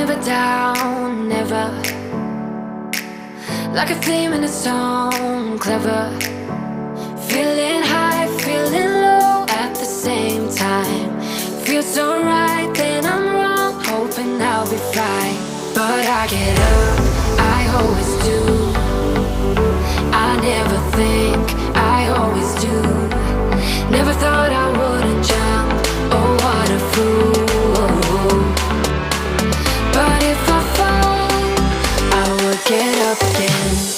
never down, never. Like a theme in a song, clever. Feeling high, feeling low at the same time. Feels so right, then I'm wrong, hoping I'll be fine. But I get up, I always do. I never think, I always do. Never thought I wouldn't jump, oh what a fool. But if I fall, I will get up again.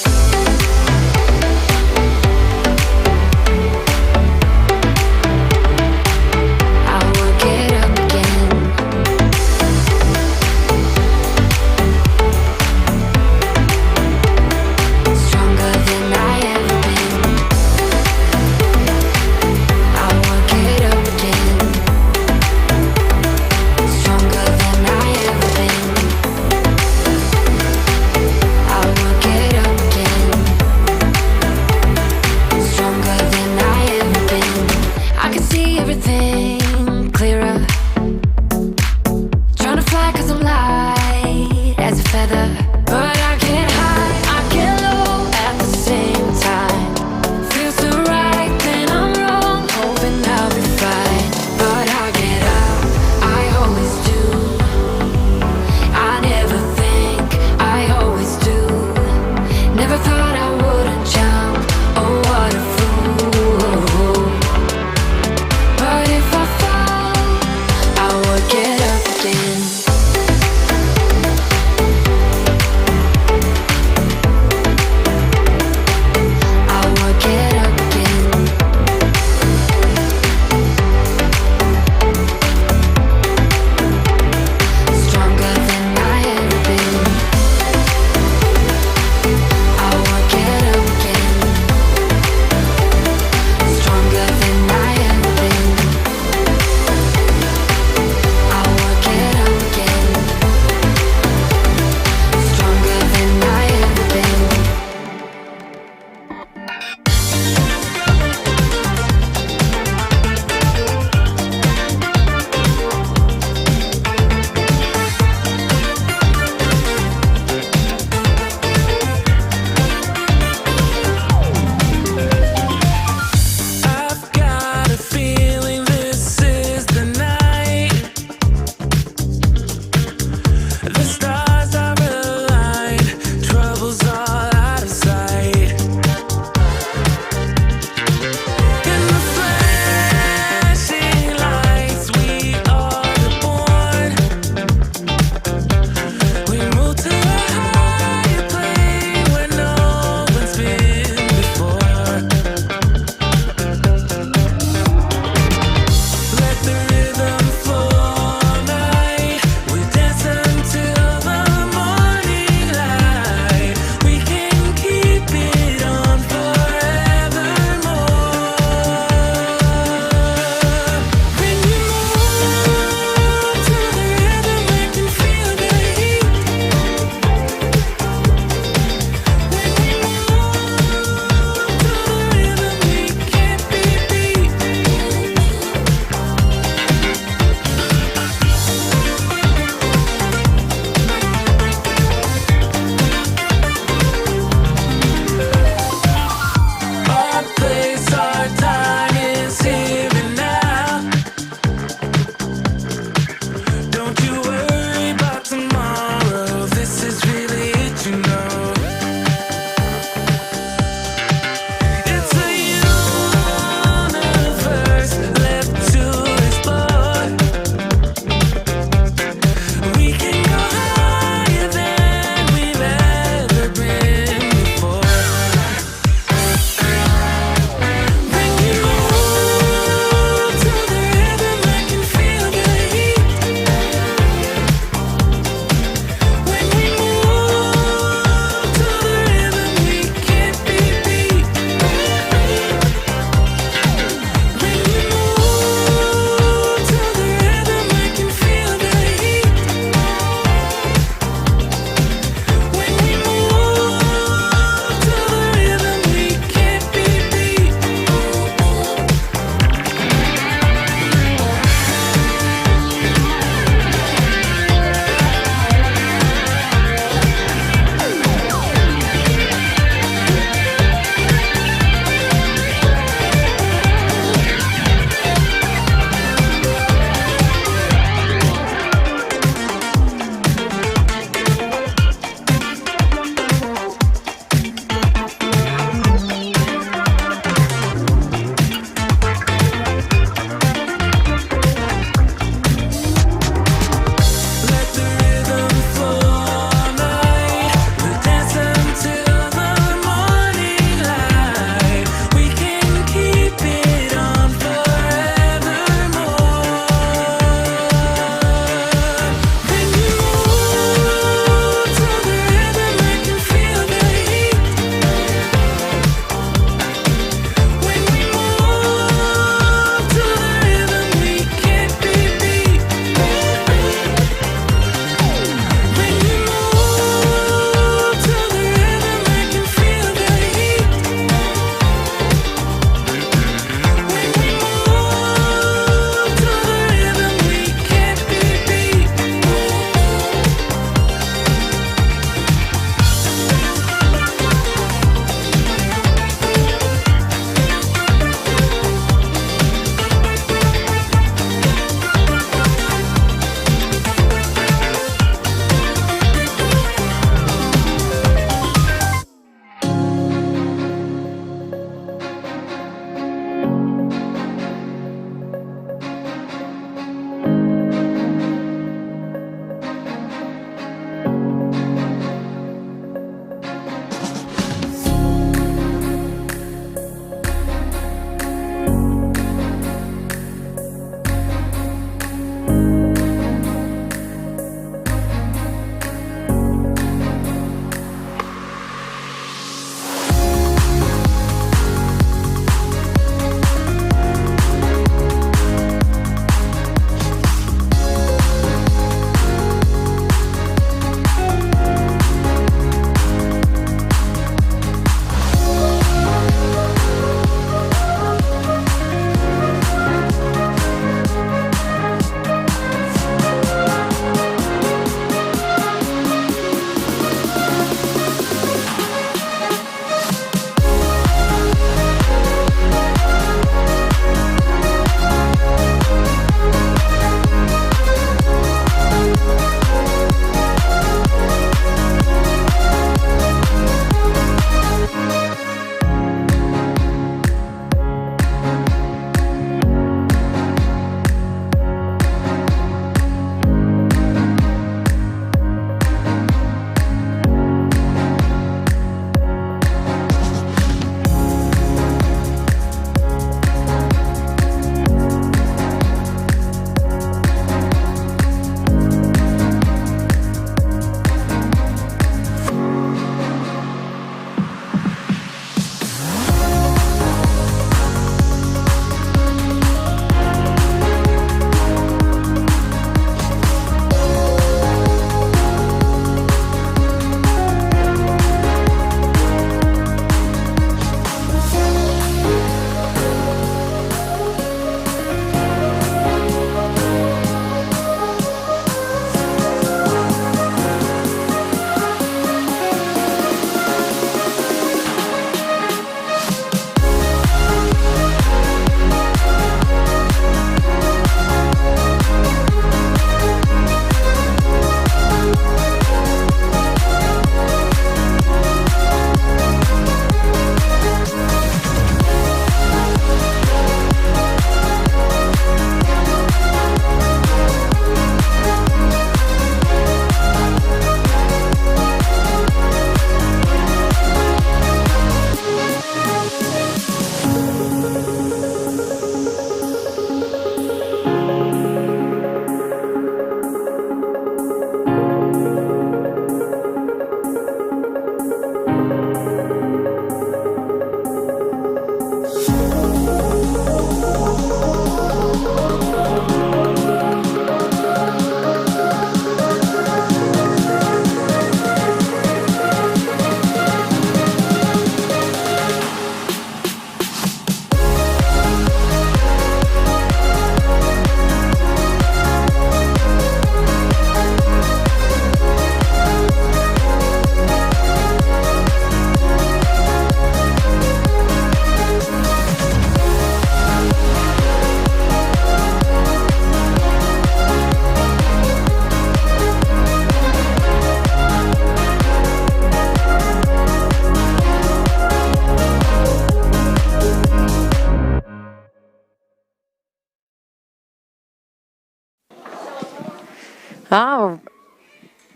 Oh,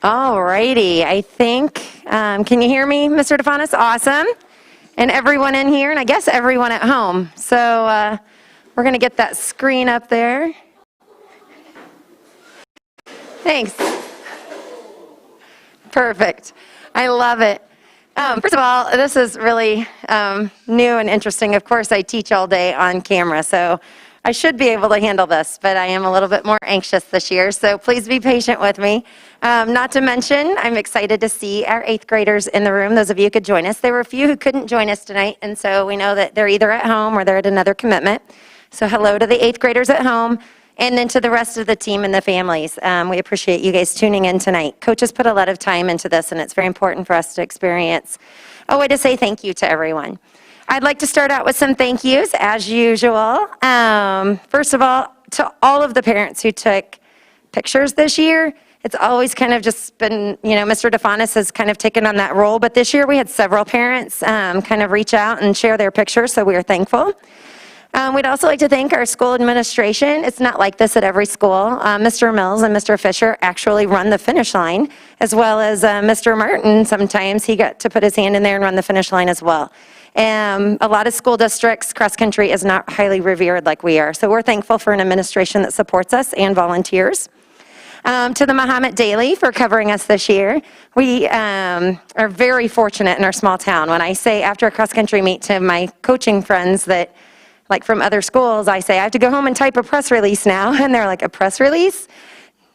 all righty. I think, can you hear me, Mr. DeFanis? Awesome. And everyone in here, and I guess everyone at home. So we're going to get that screen up there. Thanks. Perfect. I love it. First of all, this is really new and interesting. Of course, I teach all day on camera, so I should be able to handle this, but I am a little bit more anxious this year, so please be patient with me. Not to mention, I'm excited to see our 8th graders in the room. Those of you who could join us. There were a few who couldn't join us tonight, and so we know that they're either at home or they're at another commitment. So hello to the 8th graders at home, and then to the rest of the team and the families. We appreciate you guys tuning in tonight. Coaches put a lot of time into this, and it's very important for us to experience a way to say thank you to everyone. I'd like to start out with some thank yous, as usual. First of all, to all of the parents who took pictures this year. It's always kind of just been, Mr. DeFanis has kind of taken on that role, but this year we had several parents kind of reach out and share their pictures, so we are thankful. We'd also like to thank our school administration. It's not like this at every school. Mr. Mills and Mr. Fisher actually run the finish line, as well as Mr. Martin. Sometimes he got to put his hand in there and run the finish line as well. A lot of school districts, cross-country is not highly revered like we are. So we're thankful for an administration that supports us and volunteers. To the Mahomet Daily for covering us this year. We are very fortunate in our small town. When I say after a cross-country meet to my coaching friends that, like from other schools, I say, I have to go home and type a press release now. And they're like, a press release?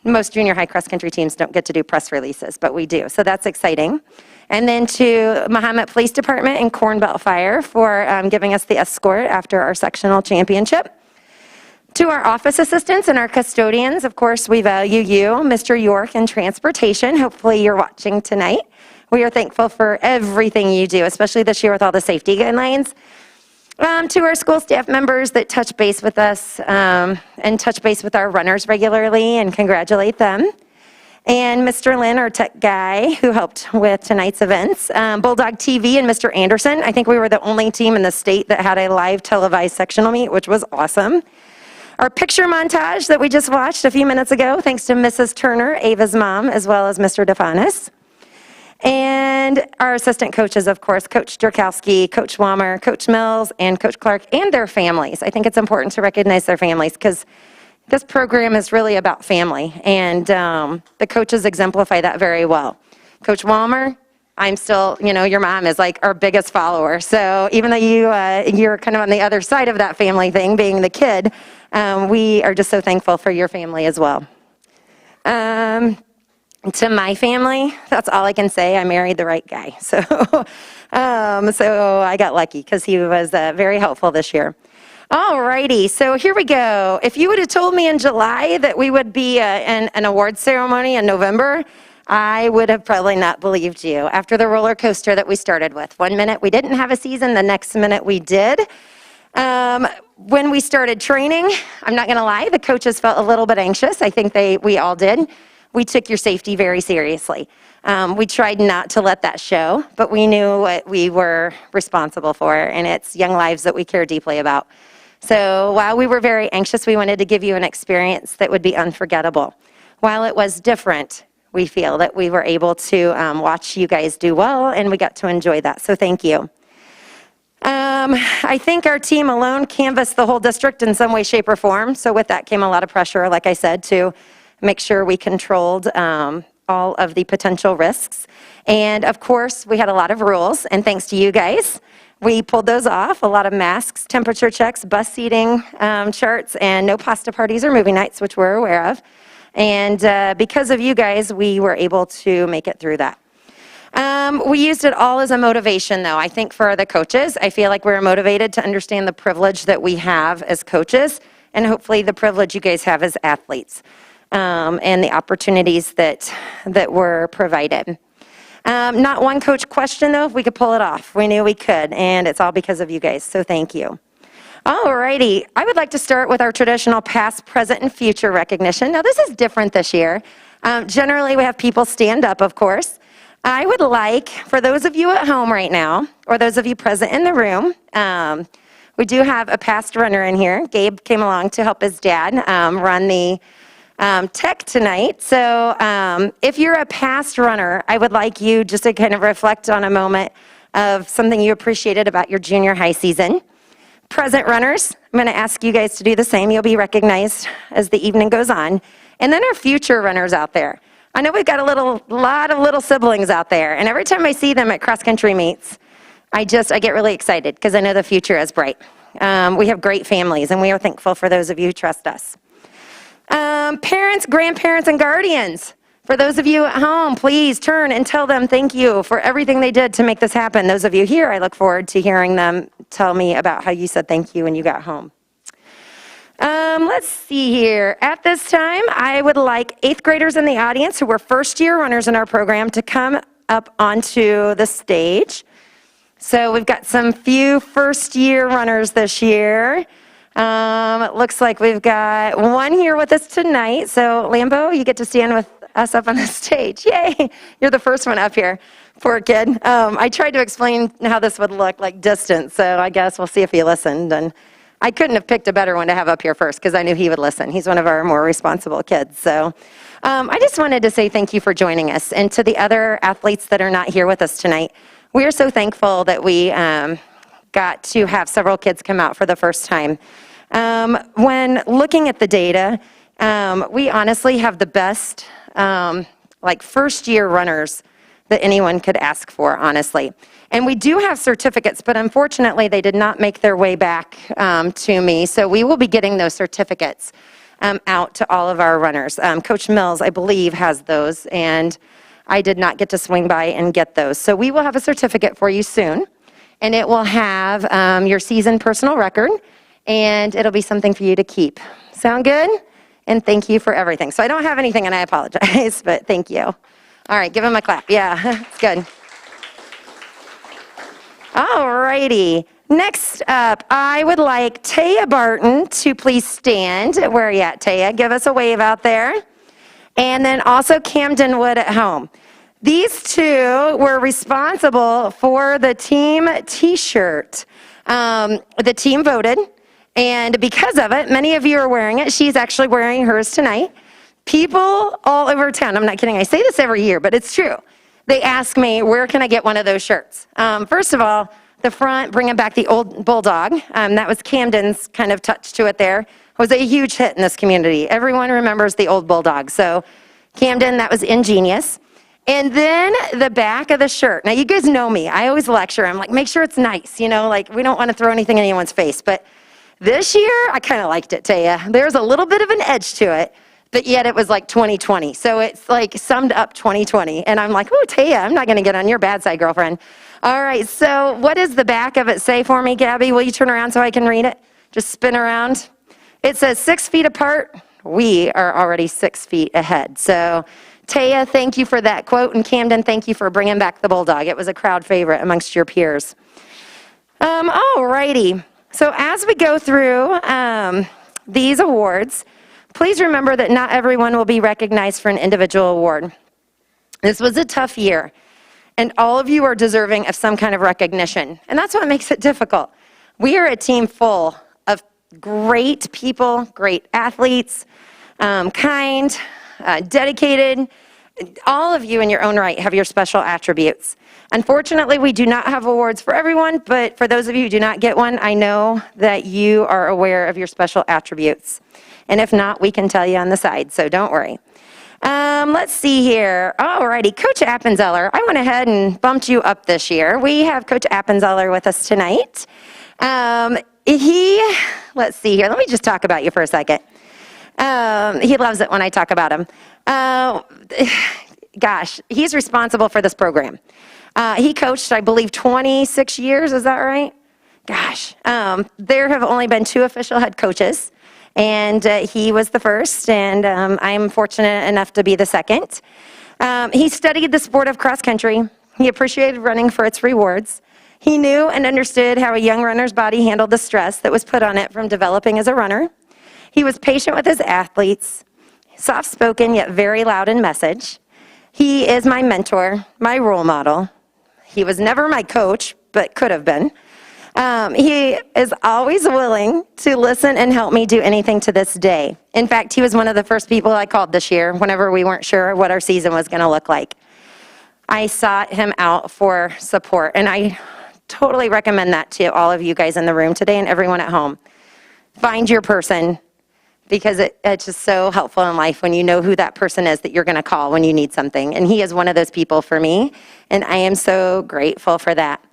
Most junior high cross-country teams don't get to do press releases, but we do. So that's exciting. And then to Mahomet Police Department and Corn Belt Fire for giving us the escort after our sectional championship. To our office assistants and our custodians, of course, we value you, Mr. York, and transportation. Hopefully you're watching tonight. We are thankful for everything you do, especially this year with all the safety guidelines. To our school staff members that touch base with us and touch base with our runners regularly and congratulate them. And Mr. Lynn, our tech guy, who helped with tonight's events. Bulldog TV and Mr. Anderson. I think we were the only team in the state that had a live televised sectional meet, which was awesome. Our picture montage that we just watched a few minutes ago, thanks to Mrs. Turner, Ava's mom, as well as Mr. DeFanis. And our assistant coaches, of course, Coach Drakowski, Coach Wammer, Coach Mills, and Coach Clark, and their families. I think it's important to recognize their families because this program is really about family, and the coaches exemplify that very well. Coach Wammer, I'm still, your mom is like our biggest follower. So even though you're kind of on the other side of that family thing, being the kid, we are just so thankful for your family as well. To my family, that's all I can say. I married the right guy. So, so I got lucky because he was very helpful this year. All righty, so here we go. If you would have told me in July that we would be in an award ceremony in November, I would have probably not believed you after the roller coaster that we started with. 1 minute we didn't have a season, the next minute we did. When we started training, I'm not going to lie, the coaches felt a little bit anxious. I think we all did. We took your safety very seriously. We tried not to let that show, but we knew what we were responsible for, and it's young lives that we care deeply about. So while we were very anxious, we wanted to give you an experience that would be unforgettable. While it was different, we feel that we were able to watch you guys do well, and we got to enjoy that, so thank you. I think our team alone canvassed the whole district in some way, shape, or form, so with that came a lot of pressure, like I said, to make sure we controlled all of the potential risks. And of course, we had a lot of rules, and thanks to you guys, we pulled those off. A lot of masks, temperature checks, bus seating charts, and no pasta parties or movie nights, which we're aware of. And because of you guys, we were able to make it through that. We used it all as a motivation, though. I think for the coaches, I feel like we're motivated to understand the privilege that we have as coaches, and hopefully the privilege you guys have as athletes, and the opportunities that were provided. Not one coach questioned, though, if we could pull it off. We knew we could, and it's all because of you guys, so thank you. Alrighty, I would like to start with our traditional past, present, and future recognition. Now, this is different this year. Generally, we have people stand up, of course. I would like, for those of you at home right now, or those of you present in the room, we do have a past runner in here. Gabe came along to help his dad run the tech tonight. So if you're a past runner, I would like you just to kind of reflect on a moment of something you appreciated about your junior high season. Present runners, I'm going to ask you guys to do the same. You'll be recognized as the evening goes on. And then our future runners out there. I know we've got a lot of little siblings out there, and every time I see them at cross-country meets, I get really excited because I know the future is bright. We have great families, and we are thankful for those of you who trust us. Parents, grandparents, and guardians. For those of you at home, please turn and tell them thank you for everything they did to make this happen. Those of you here, I look forward to hearing them tell me about how you said thank you when you got home. Let's see here. At this time, I would like 8th graders in the audience who were first-year runners in our program to come up onto the stage. So we've got some few first-year runners this year. It looks like we've got one here with us tonight. So Lambo, you get to stand with us up on the stage. Yay! You're the first one up here. Poor kid. I tried to explain how this would look like distance, so I guess we'll see if he listened. And I couldn't have picked a better one to have up here first because I knew he would listen. He's one of our more responsible kids. So I just wanted to say thank you for joining us. And to the other athletes that are not here with us tonight, we are so thankful that we got to have several kids come out for the first time. When looking at the data, we honestly have the best first-year runners that anyone could ask for, honestly. And we do have certificates, but unfortunately, they did not make their way back to me. So we will be getting those certificates out to all of our runners. Coach Mills, I believe, has those, and I did not get to swing by and get those. So we will have a certificate for you soon, and it will have your season personal record, and it'll be something for you to keep. Sound good? And thank you for everything. So I don't have anything, and I apologize, but thank you. All right, give him a clap. Yeah, it's good. All righty. Next up, I would like Taya Barton to please stand. Where are you at, Taya? Give us a wave out there. And then also Camden Wood at home. These two were responsible for the team T-shirt. The team voted. And because of it, many of you are wearing it. She's actually wearing hers tonight. People all over town, I'm not kidding, I say this every year, but it's true. They ask me, where can I get one of those shirts? First of all, the front, bringing back the old Bulldog, that was Camden's kind of touch to it there, was a huge hit in this community. Everyone remembers the old Bulldog. So Camden, that was ingenious. And then the back of the shirt. Now, you guys know me. I always lecture. I'm like, make sure it's nice, we don't want to throw anything in anyone's face. But this year, I kind of liked it, Taya. There's a little bit of an edge to it, but yet it was like 2020. So it's like summed up 2020. And I'm like, oh, Taya, I'm not going to get on your bad side, girlfriend. All right, so what does the back of it say for me, Gabby? Will you turn around so I can read it? Just spin around. It says 6 feet apart. We are already 6 feet ahead. So Taya, thank you for that quote. And Camden, thank you for bringing back the Bulldog. It was a crowd favorite amongst your peers. All righty. So as we go through these awards, please remember that not everyone will be recognized for an individual award. This was a tough year, and all of you are deserving of some kind of recognition, and that's what makes it difficult. We are a team full of great people, great athletes, kind, dedicated. All of you in your own right have your special attributes. Unfortunately, we do not have awards for everyone, but for those of you who do not get one, I know that you are aware of your special attributes. And if not, we can tell you on the side, so don't worry. Let's see here. All righty, Coach Appenzeller, I went ahead and bumped you up this year. We have Coach Appenzeller with us tonight. Let's see here, let me just talk about you for a second. He loves it when I talk about him. Gosh, he's responsible for this program. He coached, I believe, 26 years, is that right? Gosh, there have only been 2 official head coaches, and he was the first, and I'm fortunate enough to be the second. He studied the sport of cross country. He appreciated running for its rewards. He knew and understood how a young runner's body handled the stress that was put on it from developing as a runner. He was patient with his athletes, soft-spoken yet very loud in message. He is my mentor, my role model. He was never my coach, but could have been. He is always willing to listen and help me do anything to this day. In fact, he was one of the first people I called this year whenever we weren't sure what our season was going to look like. I sought him out for support, and I totally recommend that to all of you guys in the room today and everyone at home. Find your person, because it's just so helpful in life when you know who that person is that you're going to call when you need something. And he is one of those people for me, and I am so grateful for that.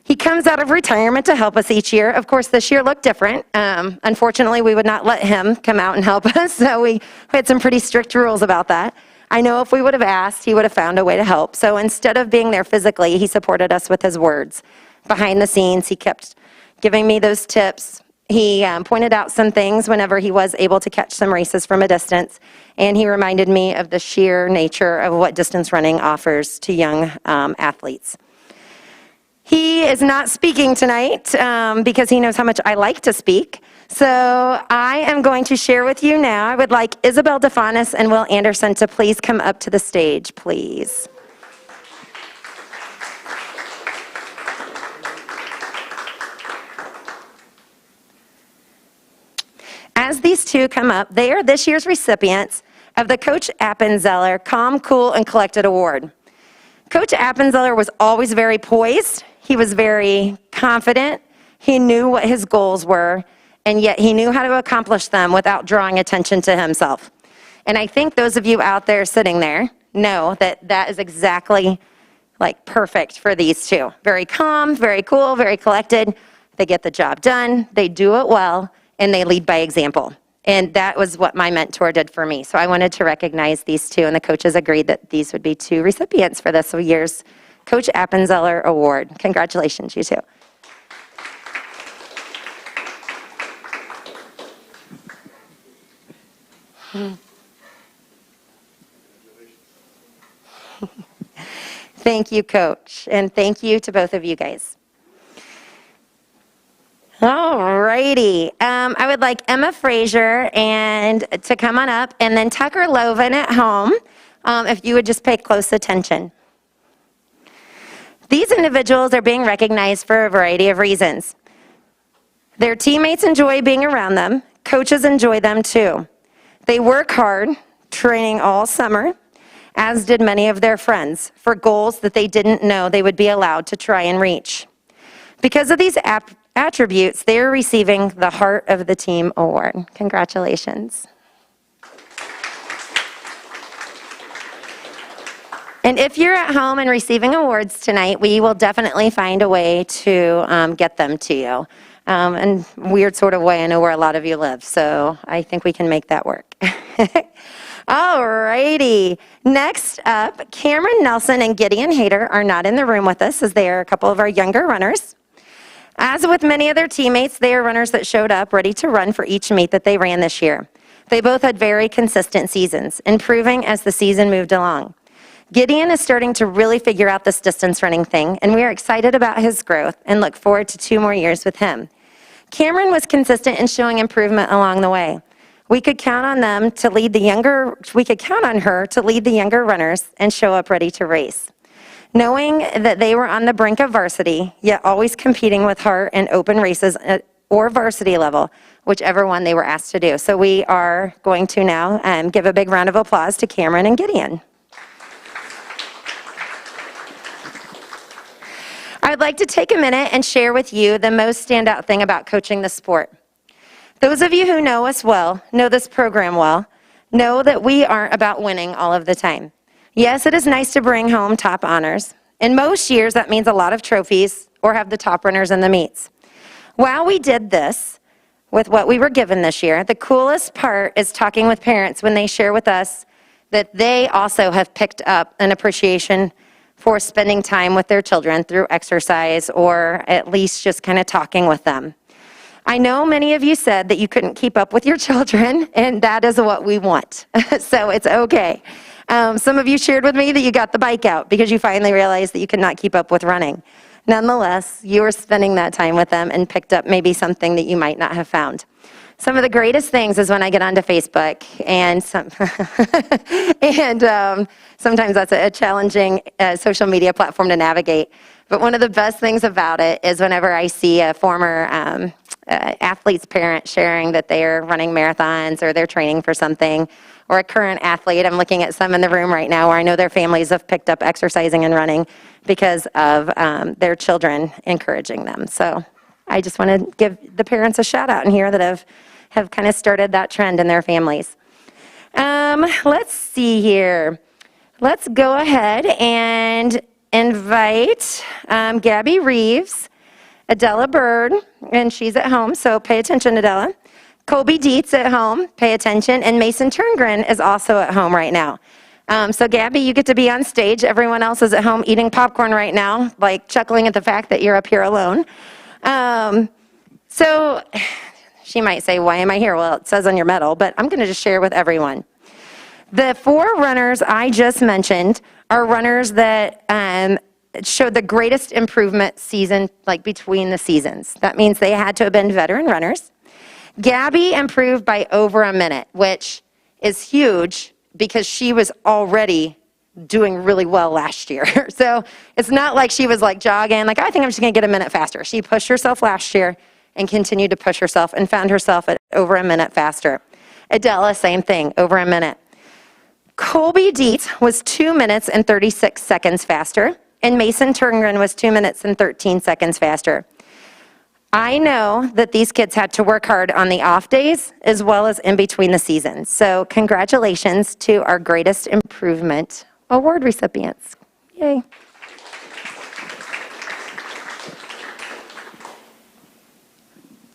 He comes out of retirement to help us each year. Of course, this year looked different. Unfortunately, we would not let him come out and help us, so we had some pretty strict rules about that. I know if we would have asked, he would have found a way to help. So instead of being there physically, he supported us with his words. Behind the scenes, he kept giving me those tips. He pointed out some things whenever he was able to catch some races from a distance, and he reminded me of the sheer nature of what distance running offers to young athletes. He is not speaking tonight because he knows how much I like to speak. So I am going to share with you now. I would like Isabel DeFanis and Will Anderson to please come up to the stage, please. As these two come up, they are this year's recipients of the Coach Appenzeller Calm, Cool, and Collected Award. Coach Appenzeller was always very poised. He was very confident. He knew what his goals were, and yet he knew how to accomplish them without drawing attention to himself. And I think those of you out there sitting there know that that is exactly like perfect for these two. Very calm, very cool, very collected. They get the job done, they do it well, and they lead by example. And that was what my mentor did for me. So I wanted to recognize these two, and the coaches agreed that these would be two recipients for this year's Coach Appenzeller Award. Congratulations, you two. Thank you, Coach, and thank you to both of you guys. All righty. I would like Emma Frazier to come on up, and then Tucker Loven at home, if you would just pay close attention. These individuals are being recognized for a variety of reasons. Their teammates enjoy being around them. Coaches enjoy them too. They work hard, training all summer, as did many of their friends, for goals that they didn't know they would be allowed to try and reach. Because of these attributes, they are receiving the Heart of the Team Award. Congratulations. And if you're at home and receiving awards tonight, we will definitely find a way to get them to you. And weird sort of way, I know where a lot of you live, so I think we can make that work. All righty. Next up, Cameron Nelson and Gideon Hayter are not in the room with us, as they are a couple of our younger runners. As with many of their teammates, they are runners that showed up ready to run for each meet that they ran this year. They both had very consistent seasons, improving as the season moved along. Gideon is starting to really figure out this distance running thing, and we are excited about his growth and look forward to 2 more years with him. Cameron was consistent in showing improvement along the way. We could count on her to lead the younger runners and show up ready to race. Knowing that they were on the brink of varsity, yet always competing with heart in open races or varsity level, whichever one they were asked to do. So we are going to now give a big round of applause to Cameron and Gideon. I'd like to take a minute and share with you the most standout thing about coaching the sport. Those of you who know us well, know this program well, know that we aren't about winning all of the time. Yes, it is nice to bring home top honors. In most years, that means a lot of trophies or have the top runners in the meets. While we did this with what we were given this year, the coolest part is talking with parents when they share with us that they also have picked up an appreciation for spending time with their children through exercise or at least just kind of talking with them. I know many of you said that you couldn't keep up with your children, and that is what we want. So it's okay. Some of you shared with me that you got the bike out because you finally realized that you could not keep up with running. Nonetheless, you were spending that time with them and picked up maybe something that you might not have found. Some of the greatest things is when I get onto Facebook, and sometimes that's a challenging social media platform to navigate. But one of the best things about it is whenever I see a former athlete's parent sharing that they are running marathons or they're training for something, or a current athlete. I'm looking at some in the room right now where I know their families have picked up exercising and running because of their children encouraging them. So I just want to give the parents a shout out in here that have kind of started that trend in their families. Let's see here. Let's go ahead and invite Gabby Reeves, Adela Bird, and she's at home, so pay attention, Adela. Colby Dietz at home, pay attention, and Mason Turngren is also at home right now. So Gabby, you get to be on stage. Everyone else is at home eating popcorn right now, like chuckling at the fact that you're up here alone. So she might say, why am I here? Well, it says on your medal, but I'm going to just share with everyone. The 4 runners I just mentioned are runners that showed the greatest improvement season, like between the seasons. That means they had to have been veteran runners. Gabby improved by over a minute, which is huge because she was already doing really well last year. So it's not like she was like jogging, like, I think I'm just going to get a minute faster. She pushed herself last year and continued to push herself and found herself at over a minute faster. Adela, same thing, over a minute. Colby Dietz was 2 minutes and 36 seconds faster, and Mason Turngren was 2 minutes and 13 seconds faster. I know that these kids had to work hard on the off days as well as in between the seasons. So congratulations to our greatest improvement award recipients. Yay.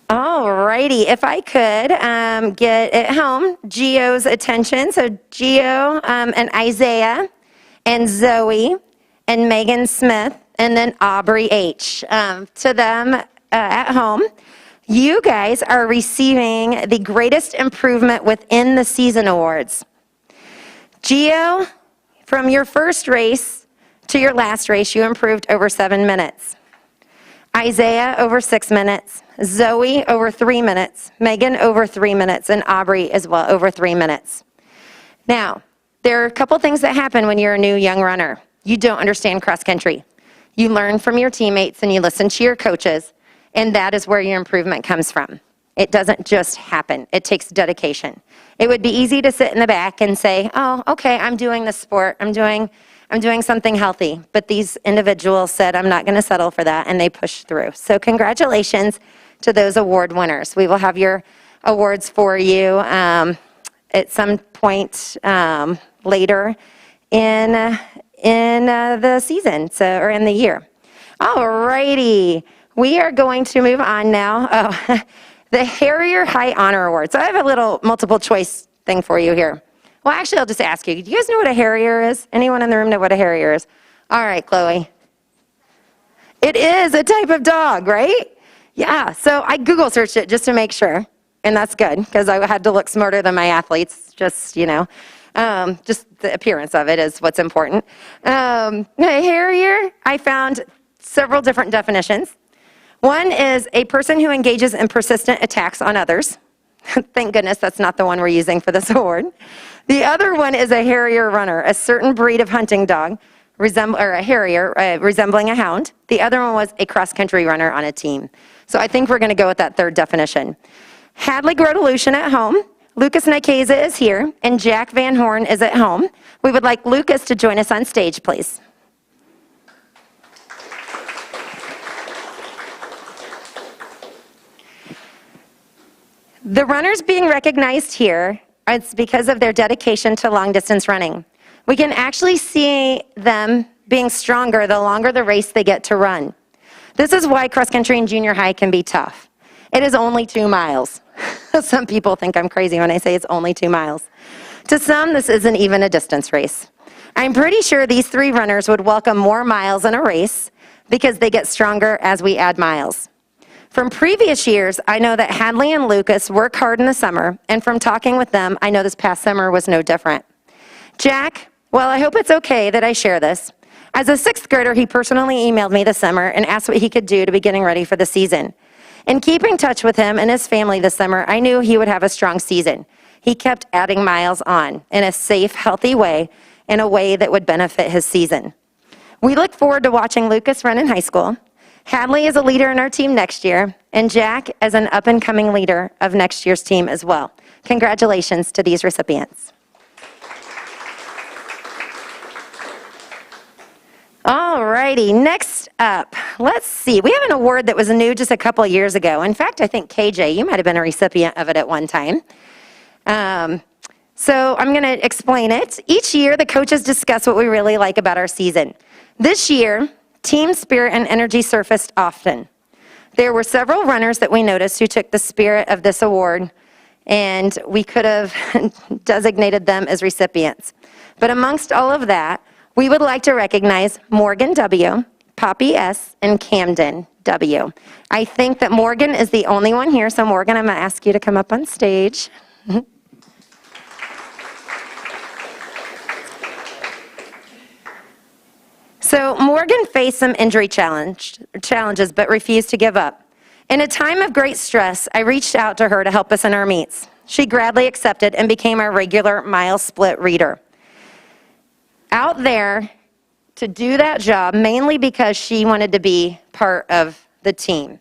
All righty, if I could get at home Gio's attention. So Gio and Isaiah and Zoe and Megan Smith and then Aubrey H. To them at home, you guys are receiving the greatest improvement within the season awards. Gio, from your first race to your last race, you improved over 7 minutes. Isaiah over 6 minutes, Zoe over 3 minutes, Megan over 3 minutes, and Aubrey as well over 3 minutes. Now, there are a couple things that happen when you're a new young runner. You don't understand cross country. You learn from your teammates and you listen to your coaches, and that is where your improvement comes from. It doesn't just happen. It takes dedication. It would be easy to sit in the back and say, oh, okay, I'm doing this sport. I'm doing something healthy. But these individuals said, I'm not going to settle for that, and they pushed through. So congratulations to those award winners. We will have your awards for you at some point later in the season, or in the year. All righty. We are going to move on now. Oh, the Harrier High Honor Award. So I have a little multiple choice thing for you here. Well, actually, I'll just ask you. Do you guys know what a Harrier is? Anyone in the room know what a Harrier is? All right, Chloe. It is a type of dog, right? Yeah, so I Google searched it just to make sure, and that's good, because I had to look smarter than my athletes, just the appearance of it is what's important. A Harrier, I found several different definitions. One is a person who engages in persistent attacks on others. Thank goodness that's not the one we're using for this award. The other one is a Harrier runner, a certain breed of hunting dog, or a Harrier resembling a hound. The other one was a cross-country runner on a team. So I think we're going to go with that third definition. Hadley Grotelution at home. Lucas Nikeza is here, and Jack Van Horn is at home. We would like Lucas to join us on stage, please. The runners being recognized here, it's because of their dedication to long-distance running. We can actually see them being stronger the longer the race they get to run. This is why cross-country and junior high can be tough. It is only 2 miles. Some people think I'm crazy when I say it's only 2 miles. To some, this isn't even a distance race. I'm pretty sure these 3 runners would welcome more miles in a race because they get stronger as we add miles. From previous years, I know that Hadley and Lucas work hard in the summer, and from talking with them, I know this past summer was no different. Jack, well, I hope it's okay that I share this. As a 6th grader, he personally emailed me this summer and asked what he could do to be getting ready for the season. In keeping touch with him and his family this summer, I knew he would have a strong season. He kept adding miles on in a safe, healthy way, in a way that would benefit his season. We look forward to watching Lucas run in high school, Hadley is a leader in our team next year, and Jack as an up-and-coming leader of next year's team as well. Congratulations to these recipients. All righty, next up, let's see. We have an award that was new just a couple of years ago. In fact, I think KJ, you might have been a recipient of it at one time. So I'm going to explain it. Each year, the coaches discuss what we really like about our season. This year, team spirit and energy surfaced often. There were several runners that we noticed who took the spirit of this award, and we could have designated them as recipients. But amongst all of that, we would like to recognize Morgan W., Poppy S., and Camden W. I think that Morgan is the only one here, so Morgan, I'm going to ask you to come up on stage. So Morgan faced some injury challenges, but refused to give up. In a time of great stress, I reached out to her to help us in our meets. She gladly accepted and became our regular mile split reader. Out there to do that job, mainly because she wanted to be part of the team.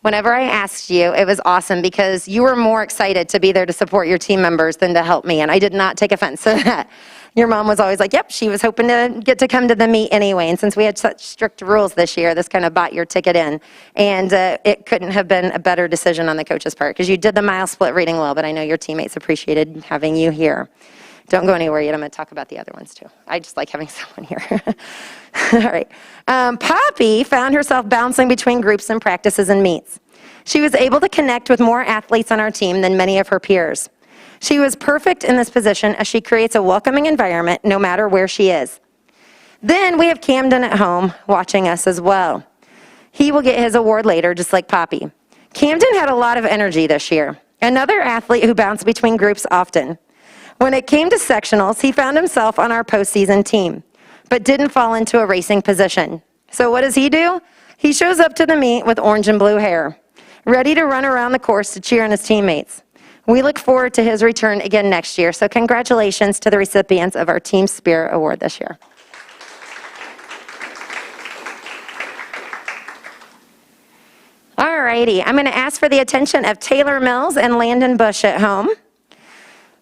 Whenever I asked you, it was awesome because you were more excited to be there to support your team members than to help me, and I did not take offense to that. Your mom was always like, yep, she was hoping to get to come to the meet anyway, and since we had such strict rules this year, this kind of bought your ticket in, and it couldn't have been a better decision on the coach's part because you did the mile split reading well, but I know your teammates appreciated having you here. Don't go anywhere yet. I'm going to talk about the other ones, too. I just like having someone here. All right. Poppy found herself bouncing between groups and practices and meets. She was able to connect with more athletes on our team than many of her peers. She was perfect in this position as she creates a welcoming environment no matter where she is. Then we have Camden at home watching us as well. He will get his award later, just like Poppy. Camden had a lot of energy this year. Another athlete who bounced between groups often. When it came to sectionals, he found himself on our postseason team, but didn't fall into a racing position. So what does he do? He shows up to the meet with orange and blue hair, ready to run around the course to cheer on his teammates. We look forward to his return again next year, so congratulations to the recipients of our Team Spirit Award this year. All righty, I'm going to ask for the attention of Taylor Mills and Landon Bush at home.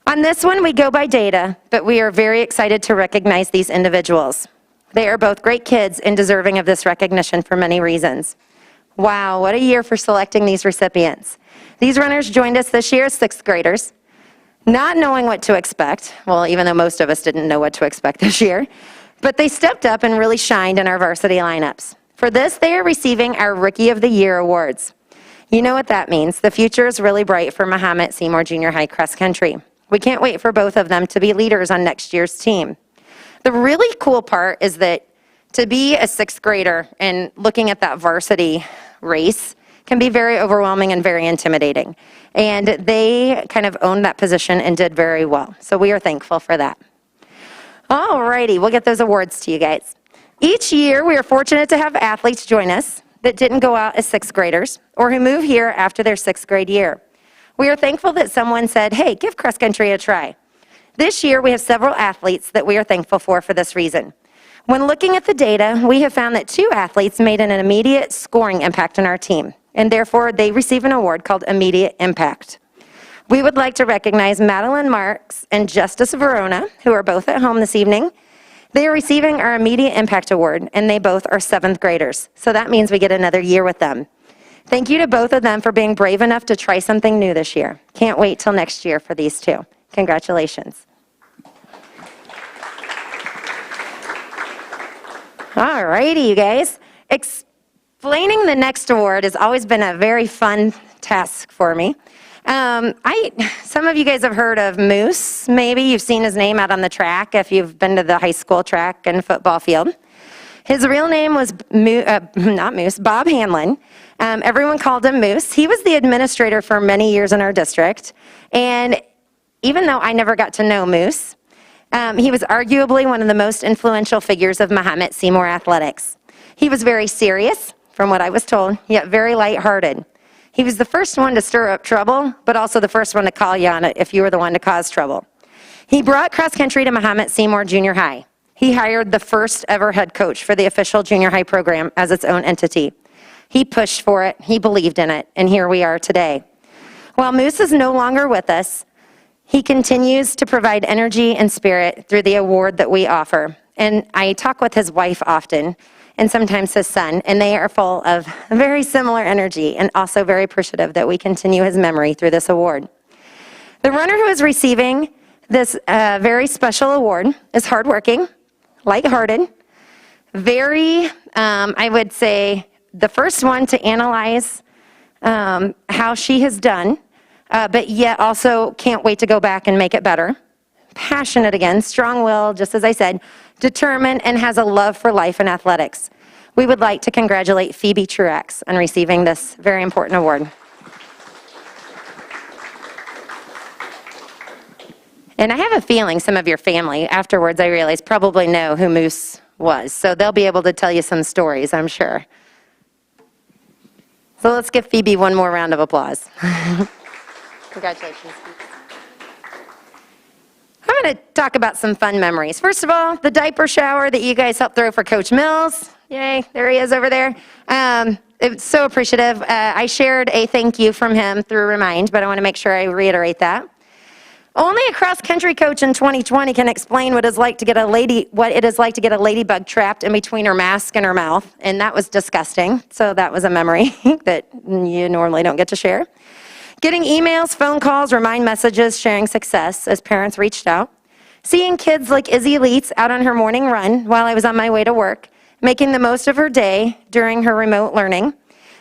On this one, we go by data, but we are very excited to recognize these individuals. They are both great kids and deserving of this recognition for many reasons. Wow, what a year for selecting these recipients. These runners joined us this year as sixth graders, not knowing what to expect, well, even though most of us didn't know what to expect this year, but they stepped up and really shined in our varsity lineups. For this, they are receiving our Rookie of the Year awards. You know what that means. The future is really bright for Mahomet-Seymour Junior High Cross Country. We can't wait for both of them to be leaders on next year's team. The really cool part is that to be a sixth grader and looking at that varsity race can be very overwhelming and very intimidating. And they kind of owned that position and did very well. So we are thankful for that. All righty, we'll get those awards to you guys. Each year, we are fortunate to have athletes join us that didn't go out as sixth graders or who move here after their sixth grade year. We are thankful that someone said, hey, give cross country a try. This year, we have several athletes that we are thankful for this reason. When looking at the data, we have found that 2 athletes made an immediate scoring impact on our team, and therefore they receive an award called Immediate Impact. We would like to recognize Madeline Marks and Justice Verona, who are both at home this evening. They are receiving our Immediate Impact Award, and they both are 7th graders, so that means we get another year with them. Thank you to both of them for being brave enough to try something new this year. Can't wait till next year for these 2. Congratulations. All righty, you guys. Explaining the next award has always been a very fun task for me. Some of you guys have heard of Moose. Maybe you've seen his name out on the track if you've been to the high school track and football field. His real name was Bob Hanlon. Everyone called him Moose. He was the administrator for many years in our district. And even though I never got to know Moose, he was arguably one of the most influential figures of Mahomet-Seymour athletics. He was very serious, from what I was told, yet very lighthearted. He was the first one to stir up trouble, but also the first one to call you on it if you were the one to cause trouble. He brought cross country to Mahomet-Seymour Junior High. He hired the first ever head coach for the official junior high program as its own entity. He pushed for it, he believed in it, and here we are today. While Moose is no longer with us, he continues to provide energy and spirit through the award that we offer. And I talk with his wife often, and sometimes his son, and they are full of very similar energy and also very appreciative that we continue his memory through this award. The runner who is receiving this very special award is hardworking, lighthearted, very, I would say, the first one to analyze how she has done, but yet also can't wait to go back and make it better. Passionate again, strong-willed, just as I said, determined, and has a love for life and athletics. We would like to congratulate Phoebe Truax on receiving this very important award. And I have a feeling some of your family, afterwards I realize, probably know who Moose was. So they'll be able to tell you some stories, I'm sure. So let's give Phoebe one more round of applause. Congratulations. I'm going to talk about some fun memories. First of all, the diaper shower that you guys helped throw for Coach Mills. Yay, there he is over there. It's so appreciative. I shared a thank you from him through Remind, but I want to make sure I reiterate that. Only a cross-country coach in 2020 can explain what it is like to get a ladybug trapped in between her mask and her mouth, and that was disgusting. So that was a memory that you normally don't get to share. Getting emails, phone calls, Remind messages, sharing success as parents reached out. Seeing kids like Izzy Leitz out on her morning run while I was on my way to work, making the most of her day during her remote learning.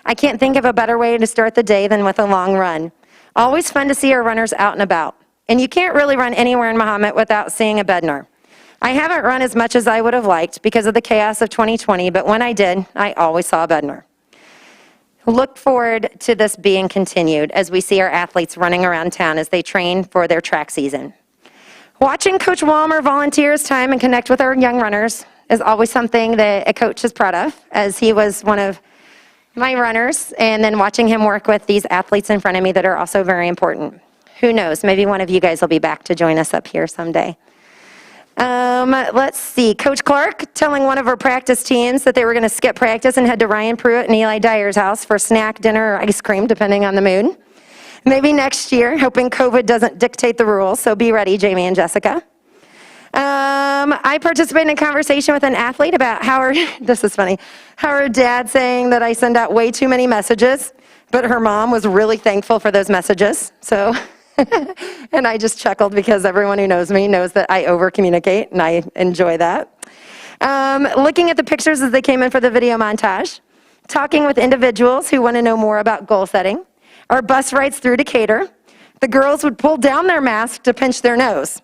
I can't think of a better way to start the day than with a long run. Always fun to see our runners out and about. And you can't really run anywhere in Mahomet without seeing a bednar. I haven't run as much as I would have liked because of the chaos of 2020, but when I did, I always saw a bednar. Look forward to this being continued as we see our athletes running around town as they train for their track season. Watching Coach Walmer volunteer his time and connect with our young runners is always something that a coach is proud of, as he was one of my runners, and then watching him work with these athletes in front of me that are also very important. Who knows, maybe one of you guys will be back to join us up here someday. Let's see, Coach Clark telling one of our practice teams that they were going to skip practice and head to Ryan Pruitt and Eli Dyer's house for snack, dinner, or ice cream, depending on the mood. Maybe next year, hoping COVID doesn't dictate the rules, so be ready, Jamie and Jessica. I participated in a conversation with an athlete about how her, this is funny, how her dad saying that I send out way too many messages, but her mom was really thankful for those messages, so... And I just chuckled because everyone who knows me knows that I over-communicate, and I enjoy that. Looking at the pictures as they came in for the video montage, talking with individuals who want to know more about goal setting, our bus rides through Decatur, the girls would pull down their mask to pinch their nose.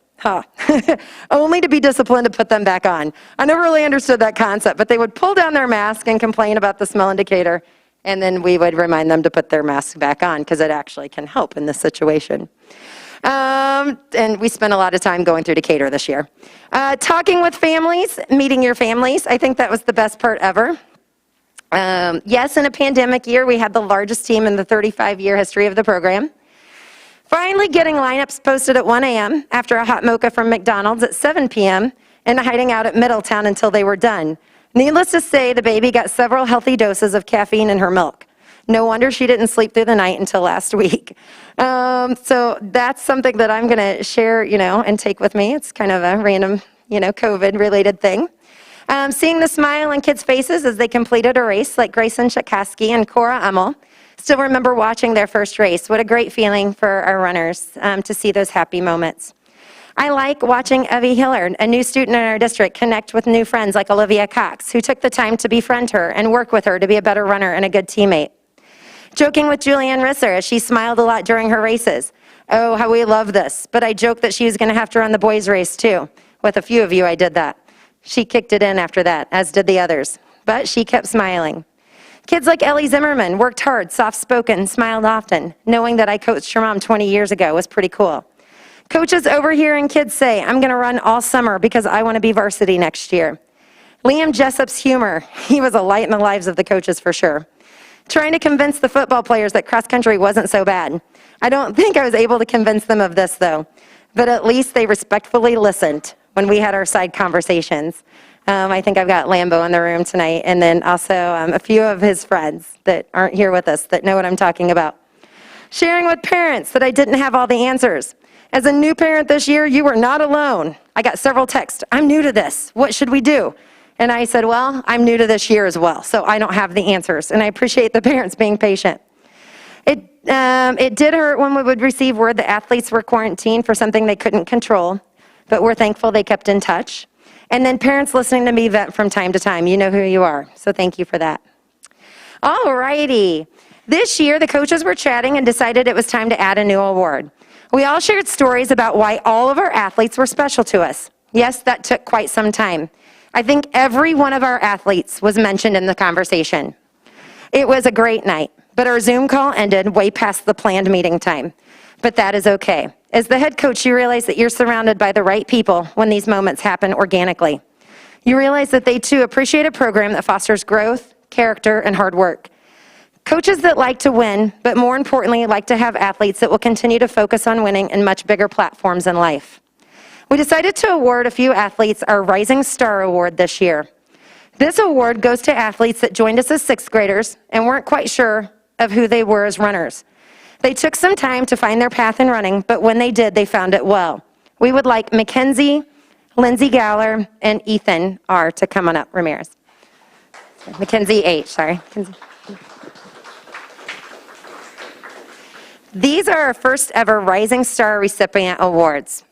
Only to be disciplined to put them back on. I never really understood that concept, but they would pull down their mask and complain about the smell in Decatur, and then we would remind them to put their mask back on because it actually can help in this situation. And we spent a lot of time going through Decatur this year. Talking with families, meeting your families, I think that was the best part ever. Yes, in a pandemic year, we had the largest team in the 35-year history of the program. Finally getting lineups posted at 1 a.m. after a hot mocha from McDonald's at 7 p.m. and hiding out at Middletown until they were done. Needless to say, the baby got several healthy doses of caffeine in her milk. No wonder she didn't sleep through the night until last week. So that's something that I'm going to share, and take with me. It's kind of a random, COVID-related thing. Seeing the smile on kids' faces as they completed a race, like Grayson Chakowski and Cora Ummel. Still remember watching their first race. What a great feeling for our runners to see those happy moments. I like watching Evie Hillard, a new student in our district, connect with new friends like Olivia Cox, who took the time to befriend her and work with her to be a better runner and a good teammate. Joking with Julianne Risser as she smiled a lot during her races. Oh, how we love this. But I joked that she was going to have to run the boys' race too. With a few of you, I did that. She kicked it in after that, as did the others. But she kept smiling. Kids like Ellie Zimmerman worked hard, soft-spoken, smiled often. Knowing that I coached her mom 20 years ago was pretty cool. Coaches overhearing kids say, I'm going to run all summer because I want to be varsity next year. Liam Jessup's humor, he was a light in the lives of the coaches for sure. trying to convince the football players that cross country wasn't so bad. I don't think I was able to convince them of this, though, but at least they respectfully listened when we had our side conversations. I think I've got Lambo in the room tonight, and then also a few of his friends that aren't here with us that know what I'm talking about. Sharing with parents that I didn't have all the answers. As a new parent this year, you were not alone. I got several texts. I'm new to this. What should we do? And I said, well, I'm new to this year as well, so I don't have the answers. And I appreciate the parents being patient. It did hurt when we would receive word that athletes were quarantined for something they couldn't control, but we're thankful they kept in touch. And then parents listening to me vent from time to time. You know who you are, so thank you for that. All righty. This year, the coaches were chatting and decided it was time to add a new award. We all shared stories about why all of our athletes were special to us. Yes, that took quite some time. I think every one of our athletes was mentioned in the conversation. It was a great night, but our Zoom call ended way past the planned meeting time. But that is okay. As the head coach, you realize that you're surrounded by the right people when these moments happen organically. You realize that they too appreciate a program that fosters growth, character, and hard work. Coaches that like to win, but more importantly, like to have athletes that will continue to focus on winning in much bigger platforms in life. We decided to award a few athletes our Rising Star Award this year. This award goes to athletes that joined us as sixth graders and weren't quite sure of who they were as runners. They took some time to find their path in running, but when they did, they found it well. We would like Mackenzie, Lindsay Galler, and Ethan R. to come on up, Ramirez. Mackenzie H., sorry. Mackenzie. These are our first ever Rising Star recipient awards.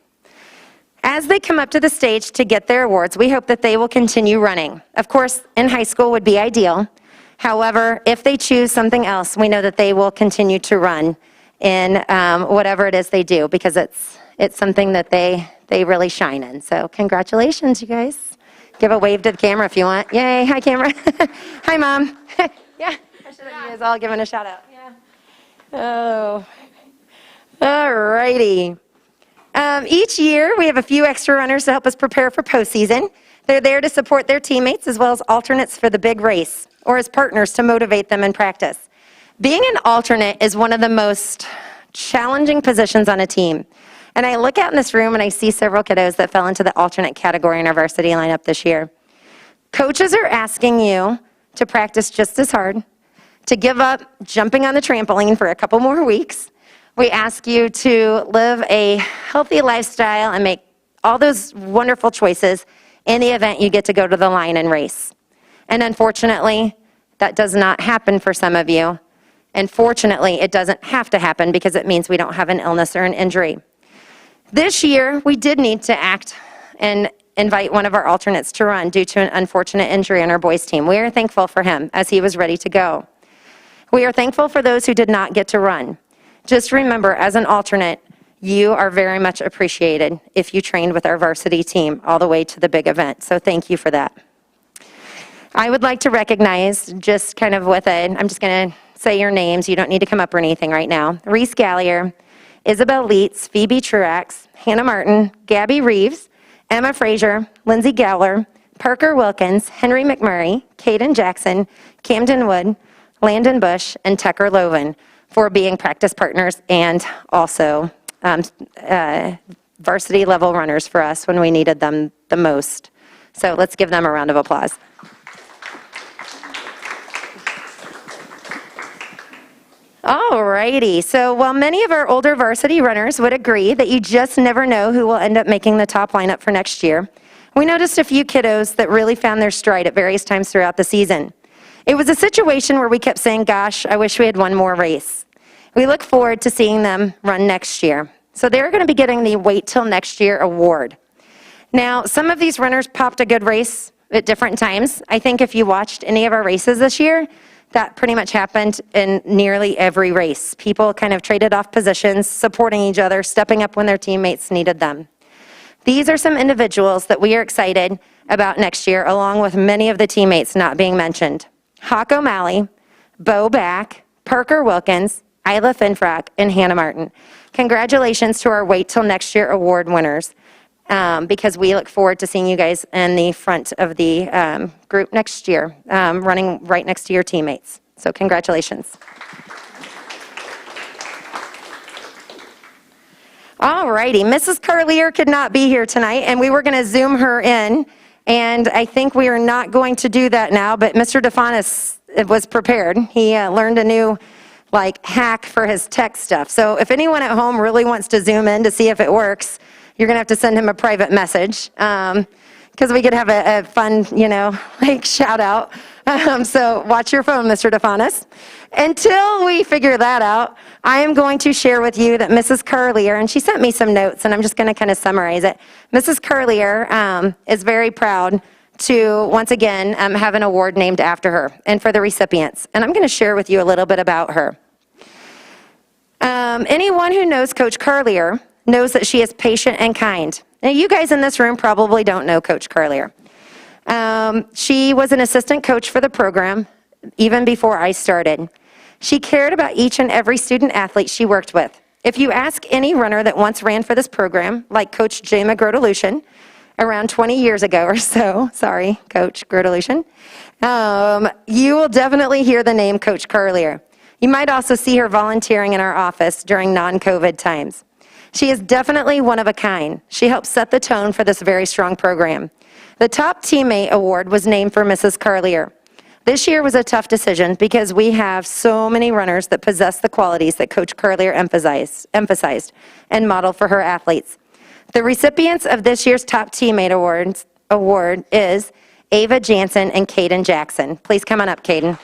As they come up to the stage to get their awards, we hope that they will continue running. Of course, in high school would be ideal. However, if they choose something else, we know that they will continue to run in whatever it is they do, because it's something that they really shine in. So congratulations, you guys. Give a wave to the camera if you want. Yay, hi camera. Hi Mom. Yeah, I should have you guys all given a shout out. Yeah. Oh, all righty. Each year, we have a few extra runners to help us prepare for postseason. They're there to support their teammates as well as alternates for the big race, or as partners to motivate them in practice. Being an alternate is one of the most challenging positions on a team. And I look out in this room and I see several kiddos that fell into the alternate category in our varsity lineup this year. Coaches are asking you to practice just as hard, to give up jumping on the trampoline for a couple more weeks. We ask you to live a healthy lifestyle and make all those wonderful choices in the event you get to go to the line and race. And unfortunately, that does not happen for some of you. And fortunately, it doesn't have to happen because it means we don't have an illness or an injury. This year, we did need to act and invite one of our alternates to run due to an unfortunate injury on our boys' team. We are thankful for him as he was ready to go. We are thankful for those who did not get to run. Just remember, as an alternate, you are very much appreciated if you trained with our varsity team all the way to the big event. So thank you for that. I would like to recognize, just kind of with it, I'm just going to say your names. You don't need to come up or anything right now. Reese Gallier, Isabel Leitz, Phoebe Truax, Hannah Martin, Gabby Reeves, Emma Frazier, Lindsay Gowler, Parker Wilkins, Henry McMurray, Caden Jackson, Camden Wood, Landon Bush, and Tucker Loven for being practice partners and also varsity level runners for us when we needed them the most. So let's give them a round of applause. All righty, so while many of our older varsity runners would agree that you just never know who will end up making the top lineup for next year, we noticed a few kiddos that really found their stride at various times throughout the season. It was a situation where we kept saying, gosh, I wish we had one more race. We look forward to seeing them run next year. So they're going to be getting the Wait Till Next Year award. Now, some of these runners popped a good race at different times. I think if you watched any of our races this year, that pretty much happened in nearly every race. People kind of traded off positions, supporting each other, stepping up when their teammates needed them. These are some individuals that we are excited about next year, along with many of the teammates not being mentioned. Hawk O'Malley, Bo Back, Parker Wilkins, Isla Finfrock, and Hannah Martin. Congratulations to our Wait Till Next Year award winners, because we look forward to seeing you guys in the front of the group next year, running right next to your teammates. So congratulations. All righty, Mrs. Carlier could not be here tonight, and we were going to Zoom her in, and I think we are not going to do that now, but Mr. DeFonis was prepared. He learned a new hack for his tech stuff. So if anyone at home really wants to Zoom in to see if it works, you're going to have to send him a private message, because we could have a fun, shout out. So watch your phone, Mr. DeFonis. Until we figure that out, I am going to share with you that Mrs. Carlier, and she sent me some notes, and I'm just going to kind of summarize it. Mrs. Carlier is very proud to, once again, have an award named after her and for the recipients. And I'm going to share with you a little bit about her. Anyone who knows Coach Carlier knows that she is patient and kind. Now, you guys in this room probably don't know Coach Carlier. She was an assistant coach for the program even before I started. She cared about each and every student athlete she worked with. If you ask any runner that once ran for this program, like Coach Jay McGrodelution, around 20 years ago or so, sorry, Coach Grodelution, you will definitely hear the name Coach Carlier. You might also see her volunteering in our office during non-COVID times. She is definitely one of a kind. She helped set the tone for this very strong program. The Top Teammate Award was named for Mrs. Carlier. This year was a tough decision because we have so many runners that possess the qualities that Coach Carlier emphasized and modeled for her athletes. The recipients of this year's Top Teammate Award is Ava Jansen and Caden Jackson. Please come on up, Caden.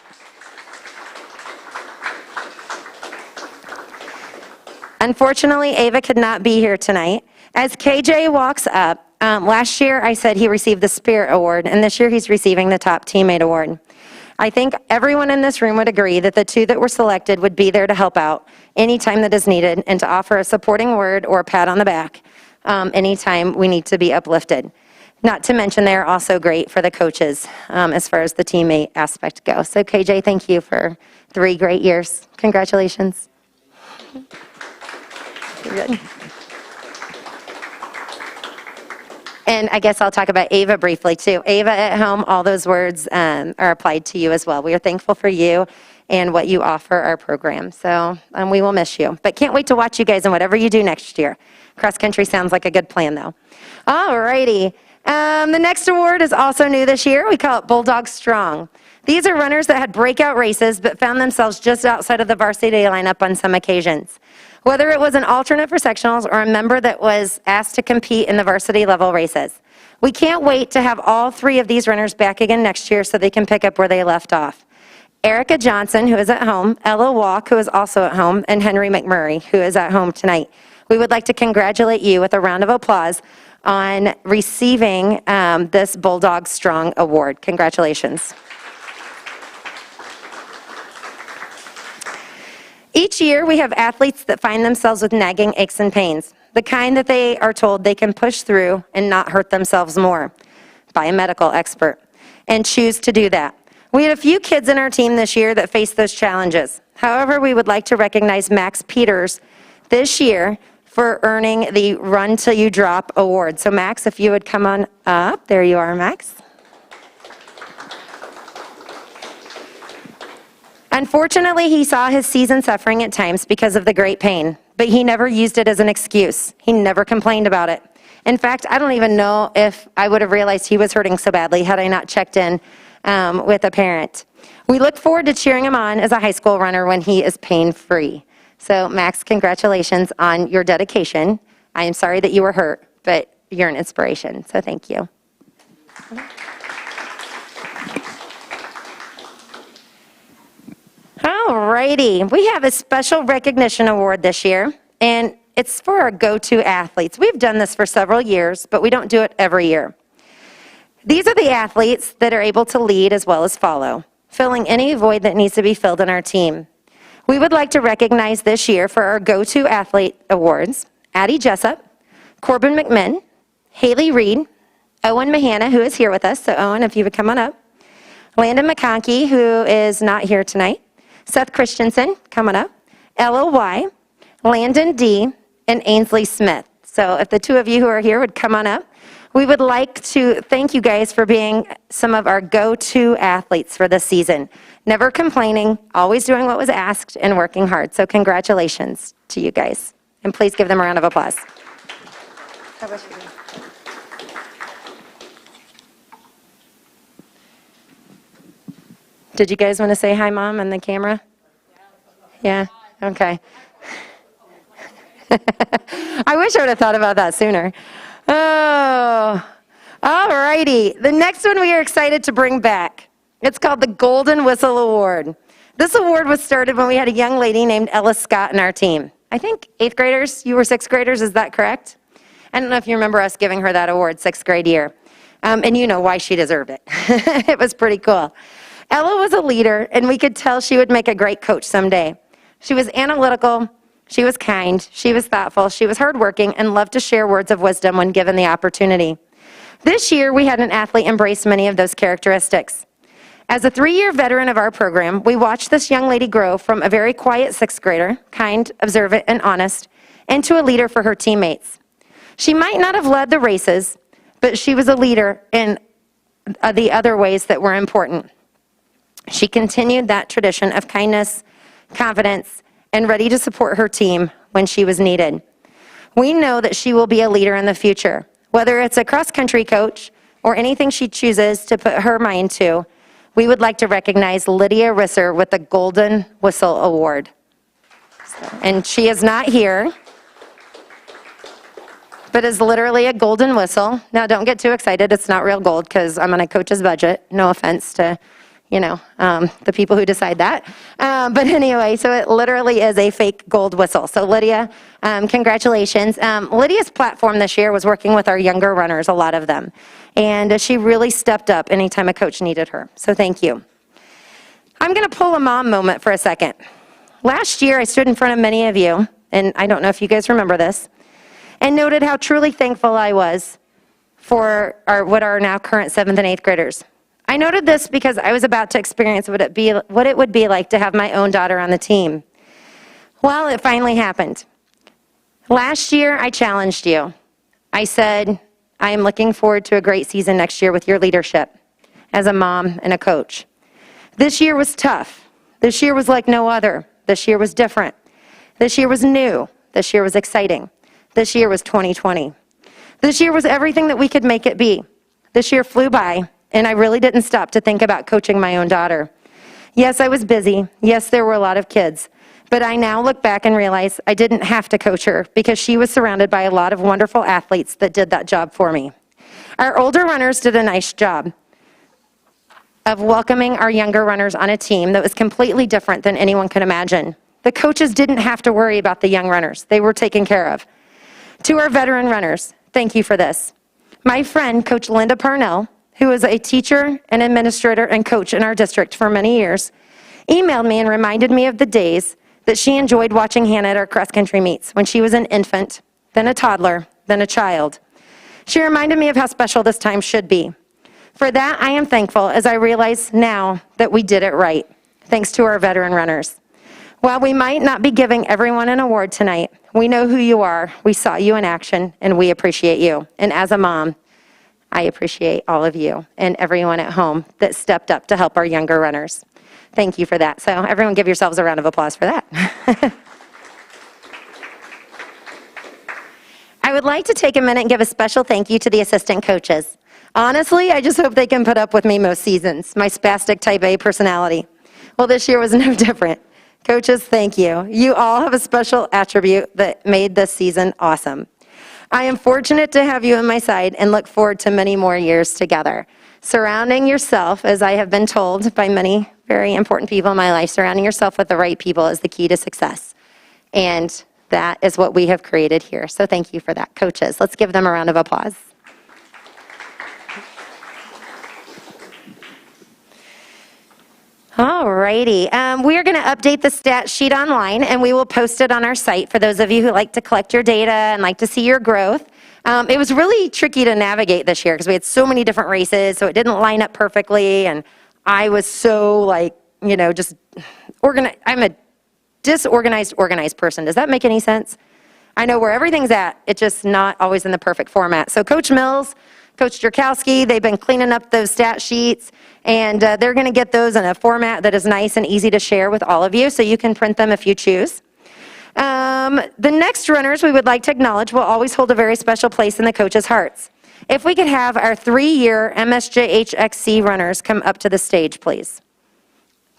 Unfortunately, Ava could not be here tonight. As KJ walks up, last year I said he received the Spirit Award, and this year he's receiving the Top Teammate Award. I think everyone in this room would agree that the two that were selected would be there to help out anytime that is needed and to offer a supporting word or a pat on the back anytime we need to be uplifted. Not to mention they're also great for the coaches as far as the teammate aspect goes. So KJ, thank you for 3 great years. Congratulations. You're good. And I guess I'll talk about Ava briefly too. Ava at home, all those words are applied to you as well. We are thankful for you and what you offer our program. So we will miss you. But can't wait to watch you guys in whatever you do next year. Cross country sounds like a good plan though. All righty. The next award is also new this year. We call it Bulldog Strong. These are runners that had breakout races but found themselves just outside of the varsity lineup on some occasions. Whether it was an alternate for sectionals or a member that was asked to compete in the varsity level races. We can't wait to have all 3 of these runners back again next year so they can pick up where they left off. Erica Johnson, who is at home, Ella Walk, who is also at home, and Henry McMurray, who is at home tonight. We would like to congratulate you with a round of applause on receiving this Bulldog Strong Award. Congratulations. Each year, we have athletes that find themselves with nagging aches and pains, the kind that they are told they can push through and not hurt themselves more by a medical expert, and choose to do that. We had a few kids in our team this year that faced those challenges. However, we would like to recognize Max Peters this year for earning the Run Till You Drop Award. So Max, if you would come on up. There you are, Max. Unfortunately, he saw his season suffering at times because of the great pain, but he never used it as an excuse. He never complained about it. In fact, I don't even know if I would have realized he was hurting so badly had I not checked in with a parent. We look forward to cheering him on as a high school runner when he is pain-free. So, Max, congratulations on your dedication. I am sorry that you were hurt, but you're an inspiration, so thank you. All righty, we have a special recognition award this year, and it's for our go-to athletes. We've done this for several years, but we don't do it every year. These are the athletes that are able to lead as well as follow, filling any void that needs to be filled in our team. We would like to recognize this year for our go-to athlete awards, Addie Jessup, Corbin McMinn, Haley Reed, Owen Mahana, who is here with us, so Owen, if you would come on up, Landon McConkey, who is not here tonight, Seth Christensen, coming up, Ella Y, Landon D, and Ainsley Smith. So if the 2 of you who are here would come on up, We would like to thank you guys for being some of our go-to athletes for this season. Never complaining, always doing what was asked, and working hard. So congratulations to you guys. And please give them a round of applause. How about you? Did you guys want to say hi, Mom, on the camera? Yeah? Okay. I wish I would have thought about that sooner. Oh, all righty. The next one we are excited to bring back. It's called the Golden Whistle Award. This award was started when we had a young lady named Ella Scott in our team. I think 8th graders, you were 6th graders, is that correct? I don't know if you remember us giving her that award 6th grade year. And you know why she deserved it. It was pretty cool. Ella was a leader, and we could tell she would make a great coach someday. She was analytical, she was kind, she was thoughtful, she was hardworking, and loved to share words of wisdom when given the opportunity. This year, we had an athlete embrace many of those characteristics. As a 3-year veteran of our program, we watched this young lady grow from a very quiet 6th grader, kind, observant, and honest, into a leader for her teammates. She might not have led the races, but she was a leader in the other ways that were important. She continued that tradition of kindness, confidence, and ready to support her team when she was needed. We know that she will be a leader in the future, whether it's a cross-country coach or anything she chooses to put her mind to. We would like to recognize Lydia Risser with the Golden Whistle Award. And she is not here, but is literally a golden whistle. Now, don't get too excited. It's not real gold because I'm on a coach's budget. No offense to the people who decide that. But anyway, so it literally is a fake gold whistle. So Lydia, congratulations. Lydia's platform this year was working with our younger runners, a lot of them. And she really stepped up anytime a coach needed her. So thank you. I'm going to pull a mom moment for a second. Last year, I stood in front of many of you, and I don't know if you guys remember this, and noted how truly thankful I was for what are now current 7th and 8th graders. I noted this because I was about to experience what it would be like to have my own daughter on the team. Well, it finally happened. Last year, I challenged you. I said, I am looking forward to a great season next year with your leadership as a mom and a coach. This year was tough. This year was like no other. This year was different. This year was new. This year was exciting. This year was 2020. This year was everything that we could make it be. This year flew by, and I really didn't stop to think about coaching my own daughter. Yes, I was busy. Yes, there were a lot of kids. But I now look back and realize I didn't have to coach her because she was surrounded by a lot of wonderful athletes that did that job for me. Our older runners did a nice job of welcoming our younger runners on a team that was completely different than anyone could imagine. The coaches didn't have to worry about the young runners. They were taken care of. To our veteran runners, thank you for this. My friend, Coach Linda Parnell, who was a teacher and administrator and coach in our district for many years, emailed me and reminded me of the days that she enjoyed watching Hannah at our cross-country meets when she was an infant, then a toddler, then a child. She reminded me of how special this time should be. For that, I am thankful as I realize now that we did it right, thanks to our veteran runners. While we might not be giving everyone an award tonight, we know who you are, we saw you in action, and we appreciate you. And as a mom, I appreciate all of you and everyone at home that stepped up to help our younger runners. Thank you for that. So everyone give yourselves a round of applause for that. I would like to take a minute and give a special thank you to the assistant coaches. Honestly, I just hope they can put up with me most seasons, my spastic type A personality. Well, this year was no different. Coaches, thank you. You all have a special attribute that made this season awesome. I am fortunate to have you on my side and look forward to many more years together. Surrounding yourself, as I have been told by many very important people in my life, surrounding yourself with the right people is the key to success. And that is what we have created here. So thank you for that, coaches. Let's give them a round of applause. All righty. We are going to update the stat sheet online, and we will post it on our site for those of you who like to collect your data and like to see your growth. It was really tricky to navigate this year because we had so many different races, so it didn't line up perfectly, and I was so just organized. I'm a disorganized, organized person. Does that make any sense? I know where everything's at. It's just not always in the perfect format. So Coach Mills, Coach Jerkowski. They've been cleaning up those stat sheets, and they're going to get those in a format that is nice and easy to share with all of you, so you can print them if you choose. The next runners we would like to acknowledge will always hold a very special place in the coaches' hearts. If we could have our 3-year MSJHXC runners come up to the stage, please.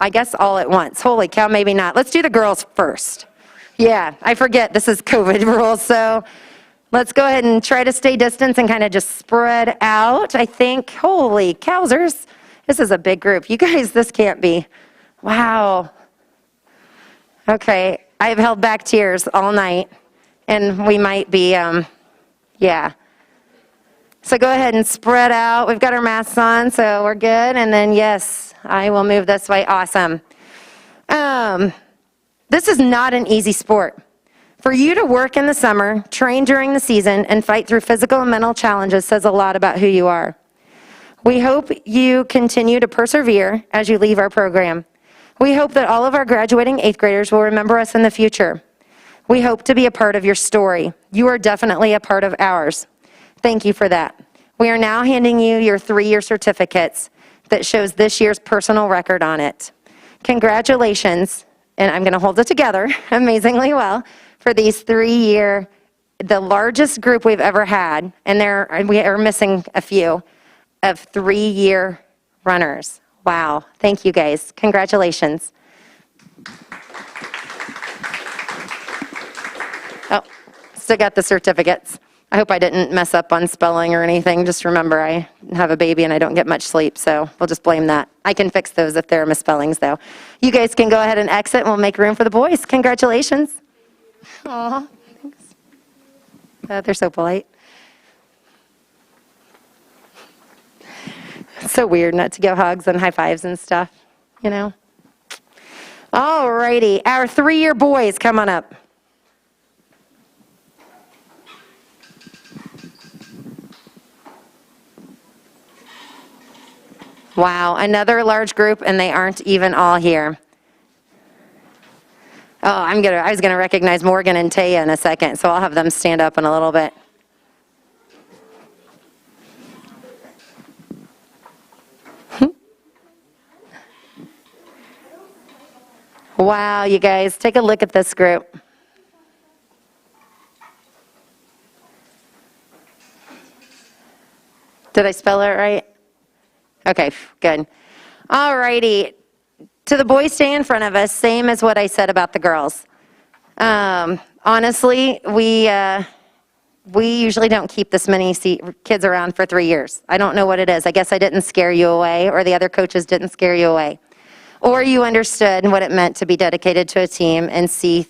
I guess all at once. Holy cow, maybe not. Let's do the girls first. Yeah, I forget this is COVID rules, so let's go ahead and try to stay distant and kind of just spread out. I think, holy cowsers, this is a big group. You guys, this can't be. Wow. Okay, I've held back tears all night, and we might be, yeah. So go ahead and spread out. We've got our masks on, so we're good. And then, yes, I will move this way. Awesome. This is not an easy sport. For you to work in the summer, train during the season, and fight through physical and mental challenges says a lot about who you are. We hope you continue to persevere as you leave our program. We hope that all of our graduating 8th graders will remember us in the future. We hope to be a part of your story. You are definitely a part of ours. Thank you for that. We are now handing you your 3-year certificates that shows this year's personal record on it. Congratulations, and I'm going to hold it together amazingly well, for these 3-year, the largest group we've ever had, and we are missing a few, of 3-year runners. Wow. Thank you, guys. Congratulations. Oh, still got the certificates. I hope I didn't mess up on spelling or anything. Just remember, I have a baby and I don't get much sleep, so we'll just blame that. I can fix those if there are misspellings, though. You guys can go ahead and exit, and we'll make room for the boys. Congratulations. Aw, thanks. They're so polite. It's so weird not to give hugs and high fives and stuff, you know. All righty, our 3-year boys, come on up. Wow, another large group, and they aren't even all here. Oh, I was gonna recognize Morgan and Taya in a second, so I'll have them stand up in a little bit. Wow, you guys, take a look at this group. Did I spell it right? Okay, good. All righty. To the boys staying in front of us, same as what I said about the girls. Honestly, we usually don't keep this many kids around for 3 years. I don't know what it is. I guess I didn't scare you away, or the other coaches didn't scare you away. Or you understood what it meant to be dedicated to a team and see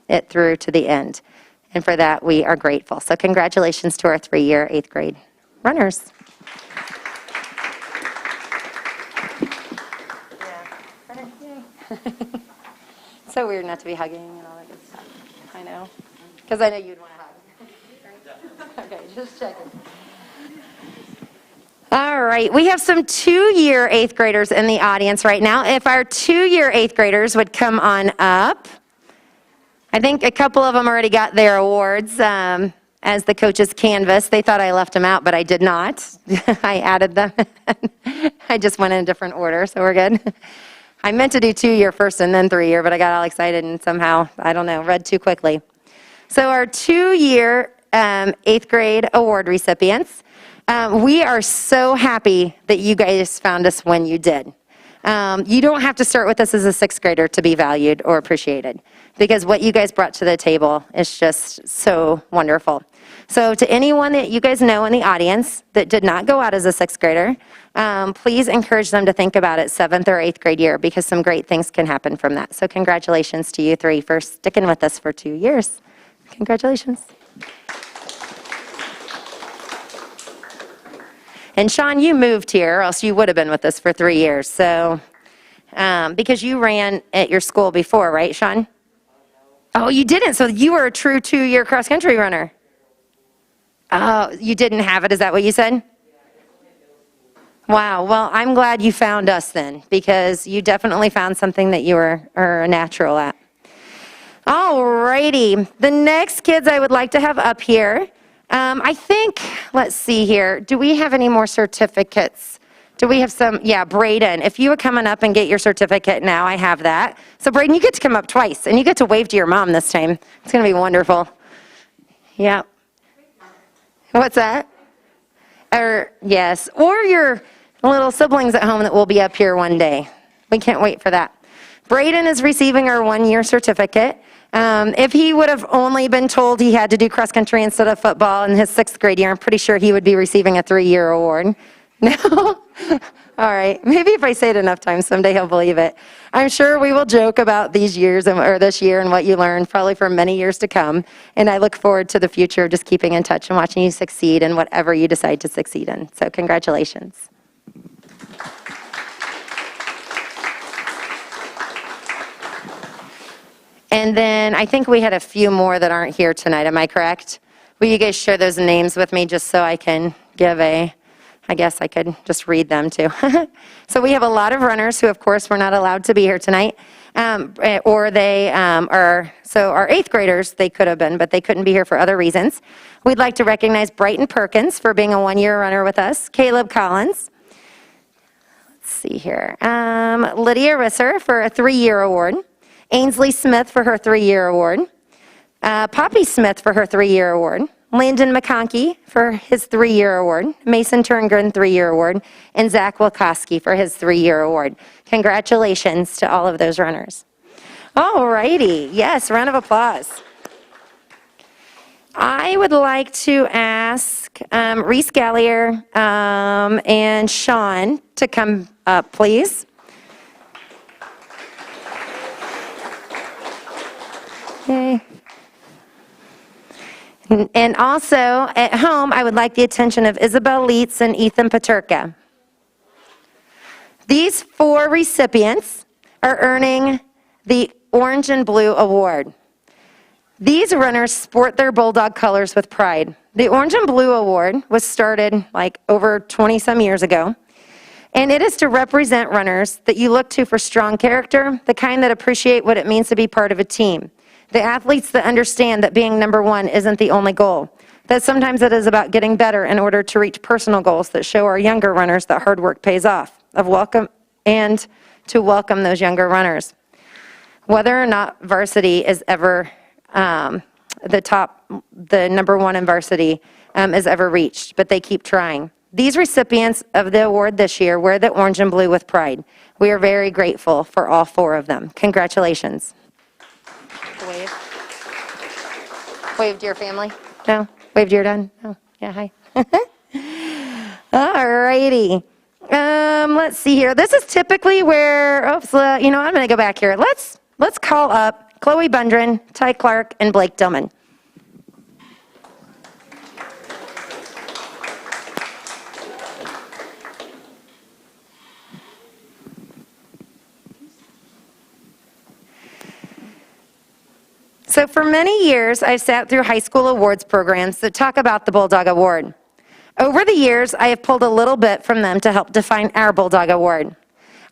it through to the end. And for that, we are grateful. So congratulations to our 3-year 8th grade runners. So weird not to be hugging and all that good stuff. I know. Because I know you'd want to hug. Okay, just checking. All right, we have some 2-year 8th graders in the audience right now. If our 2-year 8th graders would come on up. I think a couple of them already got their awards as the coaches canvas. They thought I left them out, but I did not. I added them. I just went in a different order, so we're good. I meant to do 2-year first and then 3-year, but I got all excited and somehow, I don't know, read too quickly. So our 2-year 8th grade award recipients, we are so happy that you guys found us when you did. You don't have to start with us as a 6th grader to be valued or appreciated, because what you guys brought to the table is just so wonderful. So to anyone that you guys know in the audience that did not go out as a 6th grader, please encourage them to think about it 7th or 8th grade year, because some great things can happen from that. So congratulations to you 3 for sticking with us for 2 years. Congratulations. And Sean, you moved here, or else you would have been with us for 3 years. So, because you ran at your school before, right, Sean? Oh, you didn't. So you were a true 2-year cross-country runner. Oh, you didn't have it. Is that what you said? Wow. Well, I'm glad you found us then, because you definitely found something that you are a natural at. All righty. The next kids I would like to have up here, I think, let's see here. Do we have any more certificates? Do we have some? Yeah, Braden, if you would come on up and get your certificate now, I have that. So Braden, you get to come up twice, and you get to wave to your mom this time. It's going to be wonderful. Yeah. What's that? Yes, or your little siblings at home that will be up here one day. We can't wait for that. Braden is receiving our 1-year certificate. If he would have only been told he had to do cross country instead of football in his 6th grade year, I'm pretty sure he would be receiving a 3-year award. No? All right. Maybe if I say it enough times, someday he'll believe it. I'm sure we will joke about these years or this year and what you learned probably for many years to come. And I look forward to the future of just keeping in touch and watching you succeed in whatever you decide to succeed in. So congratulations. And then I think we had a few more that aren't here tonight. Am I correct? Will you guys share those names with me just so I can give I guess I could just read them too. So we have a lot of runners who, of course, were not allowed to be here tonight. Or they so our 8th graders, they could have been, but they couldn't be here for other reasons. We'd like to recognize Brighton Perkins for being a 1-year runner with us, Caleb Collins. Let's see here. Lydia Risser for a 3-year award. Ainsley Smith for her 3-year award. Poppy Smith for her 3-year award. Landon McConkey for his 3-year award. Mason Turngren 3-year award. And Zach Wilkowski for his 3-year award. Congratulations to all of those runners. All righty. Yes, round of applause. I would like to ask Reese Gallier and Sean to come up, please. Okay. And also, at home, I would like the attention of Isabel Leitz and Ethan Paterka. These 4 recipients are earning the Orange and Blue Award. These runners sport their Bulldog colors with pride. The Orange and Blue Award was started like over 20-some years ago, and it is to represent runners that you look to for strong character, the kind that appreciate what it means to be part of a team. The athletes that understand that being number 1 isn't the only goal, that sometimes it is about getting better in order to reach personal goals that show our younger runners that hard work pays off, and to welcome those younger runners. Whether or not varsity is ever the number 1 in varsity is ever reached, but they keep trying. These recipients of the award this year wear the orange and blue with pride. We are very grateful for all 4 of them. Congratulations. Wave. Wave to your family? No? Wave to your dad? No? Yeah, hi. All righty. Let's see here. This is typically where, I'm going to go back here. Let's call up Chloe Bundren, Ty Clark, and Blake Dillman. So for many years, I've sat through high school awards programs that talk about the Bulldog Award. Over the years, I have pulled a little bit from them to help define our Bulldog Award.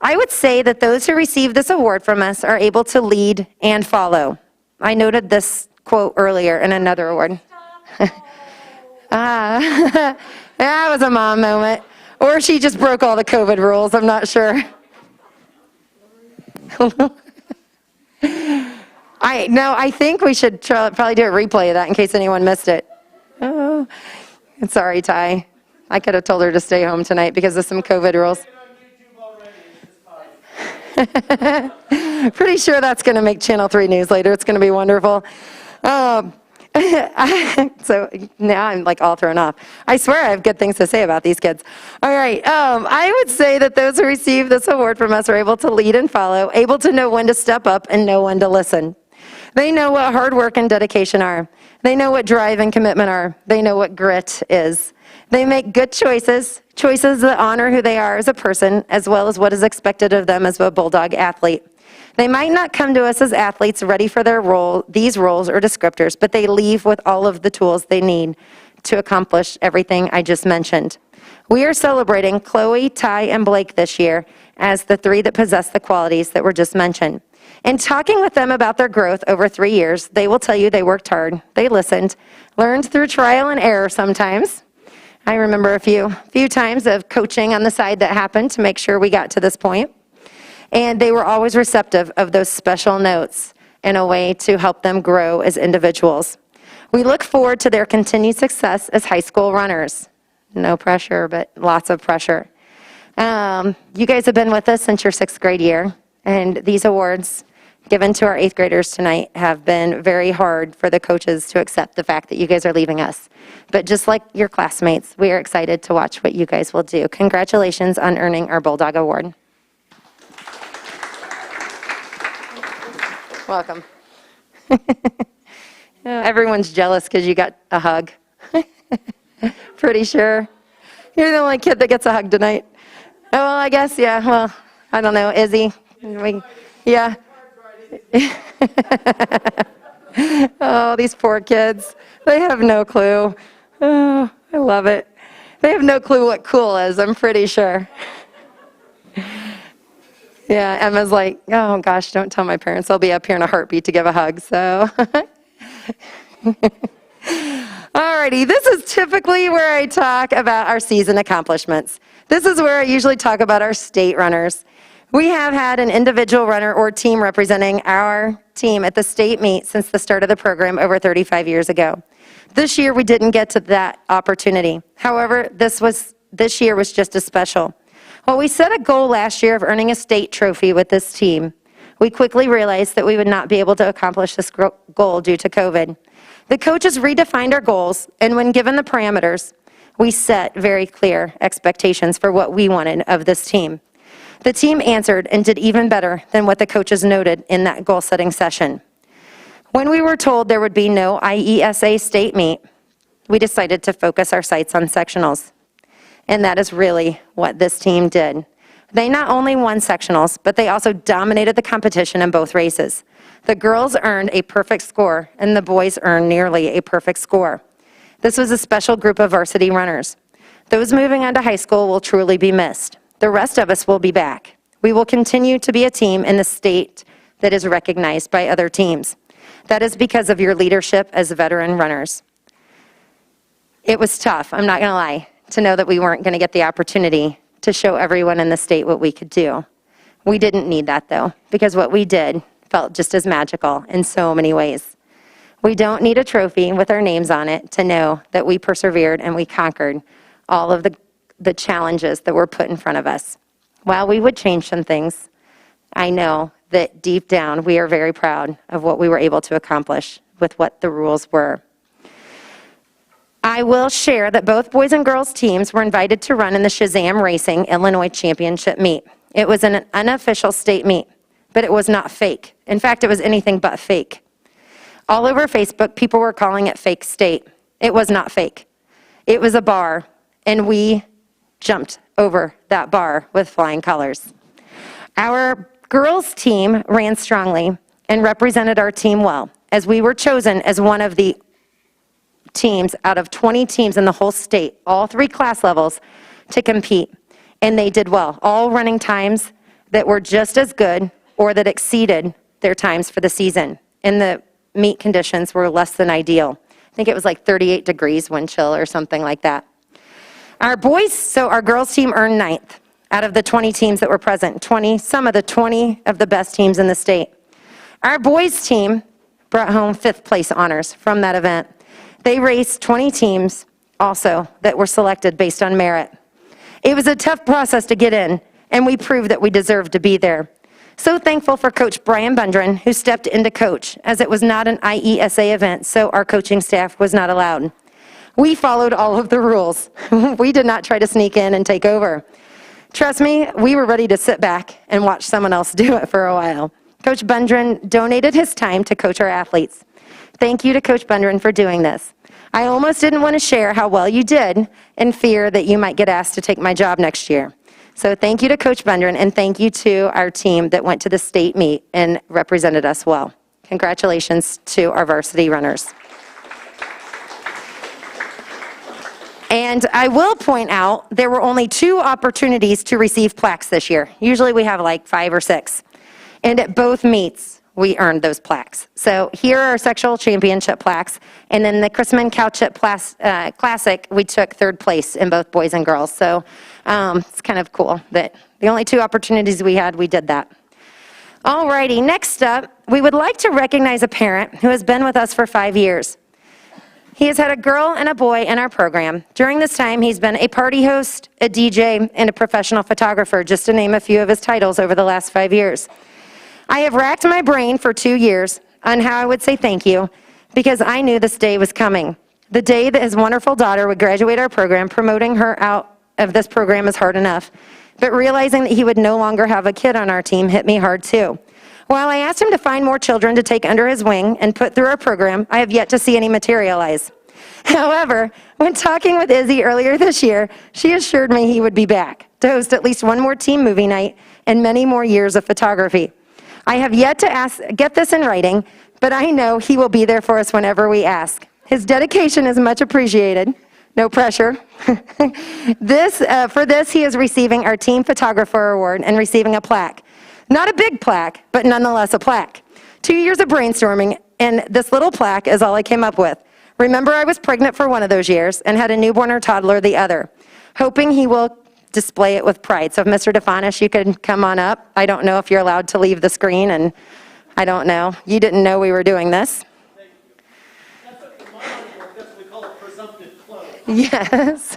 I would say that those who receive this award from us are able to lead and follow. I noted this quote earlier in another award. That was a mom moment. Or she just broke all the COVID rules, I'm not sure. I think we should probably do a replay of that in case anyone missed it. Oh, sorry, Ty. I could have told her to stay home tonight because of some COVID rules. Pretty sure that's going to make Channel 3 news later. It's going to be wonderful. So now I'm like all thrown off. I swear I have good things to say about these kids. All right. I would say that those who receive this award from us are able to lead and follow, able to know when to step up and know when to listen. They know what hard work and dedication are. They know what drive and commitment are. They know what grit is. They make good choices that honor who they are as a person, as well as what is expected of them as a Bulldog athlete. They might not come to us as athletes ready for these roles or descriptors, but they leave with all of the tools they need to accomplish everything I just mentioned. We are celebrating Chloe, Ty, and Blake this year as the 3 that possess the qualities that were just mentioned. In talking with them about their growth over 3 years, they will tell you they worked hard, they listened, learned through trial and error sometimes. I remember a few times of coaching on the side that happened to make sure we got to this point. And they were always receptive of those special notes in a way to help them grow as individuals. We look forward to their continued success as high school runners. No pressure, but lots of pressure. You guys have been with us since your 6th grade year, and these awards given to our 8th graders tonight have been very hard for the coaches to accept the fact that you guys are leaving us. But just like your classmates, we are excited to watch what you guys will do. Congratulations on earning our Bulldog Award. Welcome. Everyone's jealous because you got a hug. Pretty sure. You're the only kid that gets a hug tonight. Oh, well, I guess, yeah. Well, I don't know. Izzy? Yeah. Oh, these poor kids. They have no clue. Oh, I love it. They have no clue what cool is, I'm pretty sure. Yeah, Emma's like, oh gosh, don't tell my parents. I'll be up here in a heartbeat to give a hug, so. Alrighty, this is typically where I talk about our season accomplishments. This is where I usually talk about our state runners. We have had an individual runner or team representing our team at the state meet since the start of the program over 35 years ago. This year, we didn't get to that opportunity. However, this year was just as special. While we set a goal last year of earning a state trophy with this team, we quickly realized that we would not be able to accomplish this goal due to COVID. The coaches redefined our goals, and when given the parameters, we set very clear expectations for what we wanted of this team. The team answered and did even better than what the coaches noted in that goal-setting session. When we were told there would be no IESA state meet, we decided to focus our sights on sectionals. And that is really what this team did. They not only won sectionals, but they also dominated the competition in both races. The girls earned a perfect score, and the boys earned nearly a perfect score. This was a special group of varsity runners. Those moving on to high school will truly be missed. The rest of us will be back. We will continue to be a team in the state that is recognized by other teams. That is because of your leadership as veteran runners. It was tough, I'm not going to lie, to know that we weren't going to get the opportunity to show everyone in the state what we could do. We didn't need that, though, because what we did felt just as magical in so many ways. We don't need a trophy with our names on it to know that we persevered and we conquered all of the challenges that were put in front of us. While we would change some things, I know that deep down we are very proud of what we were able to accomplish with what the rules were. I will share that both boys and girls teams were invited to run in the Shazam Racing Illinois Championship meet. It was an unofficial state meet, but it was not fake. In fact, it was anything but fake. All over Facebook, people were calling it fake state. It was not fake. It was a bar, and we jumped over that bar with flying colors. Our girls team ran strongly and represented our team well, as we were chosen as one of the teams out of 20 teams in the whole state, all 3 class levels, to compete. And they did well, all running times that were just as good or that exceeded their times for the season. And the meet conditions were less than ideal. I think it was like 38 degrees wind chill or something like that. Our girls team earned 9th out of the 20 teams that were present, some of the 20 of the best teams in the state. Our boys team brought home 5th place honors from that event. They raced 20 teams also that were selected based on merit. It was a tough process to get in, and we proved that we deserved to be there. So thankful for Coach Brian Bundren, who stepped in to coach, as it was not an IESA event, so our coaching staff was not allowed. We followed all of the rules. We did not try to sneak in and take over. Trust me, we were ready to sit back and watch someone else do it for a while. Coach Bundren donated his time to coach our athletes. Thank you to Coach Bundren for doing this. I almost didn't want to share how well you did in fear that you might get asked to take my job next year. So thank you to Coach Bundren, and thank you to our team that went to the state meet and represented us well. Congratulations to our varsity runners. And I will point out, there were only 2 opportunities to receive plaques this year. Usually we have like 5 or 6. And at both meets, we earned those plaques. So here are our sectional championship plaques. And then the Chrisman Cow Chip Classic, we took third place in both boys and girls. So it's kind of cool that the only 2 opportunities we had, we did that. All righty, next up, we would like to recognize a parent who has been with us for 5 years. He has had a girl and a boy in our program. During this time, he's been a party host, a DJ, and a professional photographer, just to name a few of his titles over the last 5 years. I have racked my brain for 2 years on how I would say thank you, because I knew this day was coming. The day that his wonderful daughter would graduate our program. Promoting her out of this program is hard enough, but realizing that he would no longer have a kid on our team hit me hard too. While I asked him to find more children to take under his wing and put through our program, I have yet to see any materialize. However, when talking with Izzy earlier this year, she assured me he would be back to host at least one more team movie night and many more years of photography. I have yet to get this in writing, but I know he will be there for us whenever we ask. His dedication is much appreciated. No pressure. For this, he is receiving our Team Photographer Award and receiving a plaque. Not a big plaque, but nonetheless a plaque. 2 years of brainstorming, and this little plaque is all I came up with. Remember, I was pregnant for one of those years and had a newborn or toddler the other. Hoping he will display it with pride. So if Mr. DeFonish, you could come on up. I don't know if you're allowed to leave the screen, and I don't know. You didn't know we were doing this. Thank you. That's what we call a presumptive close. Yes.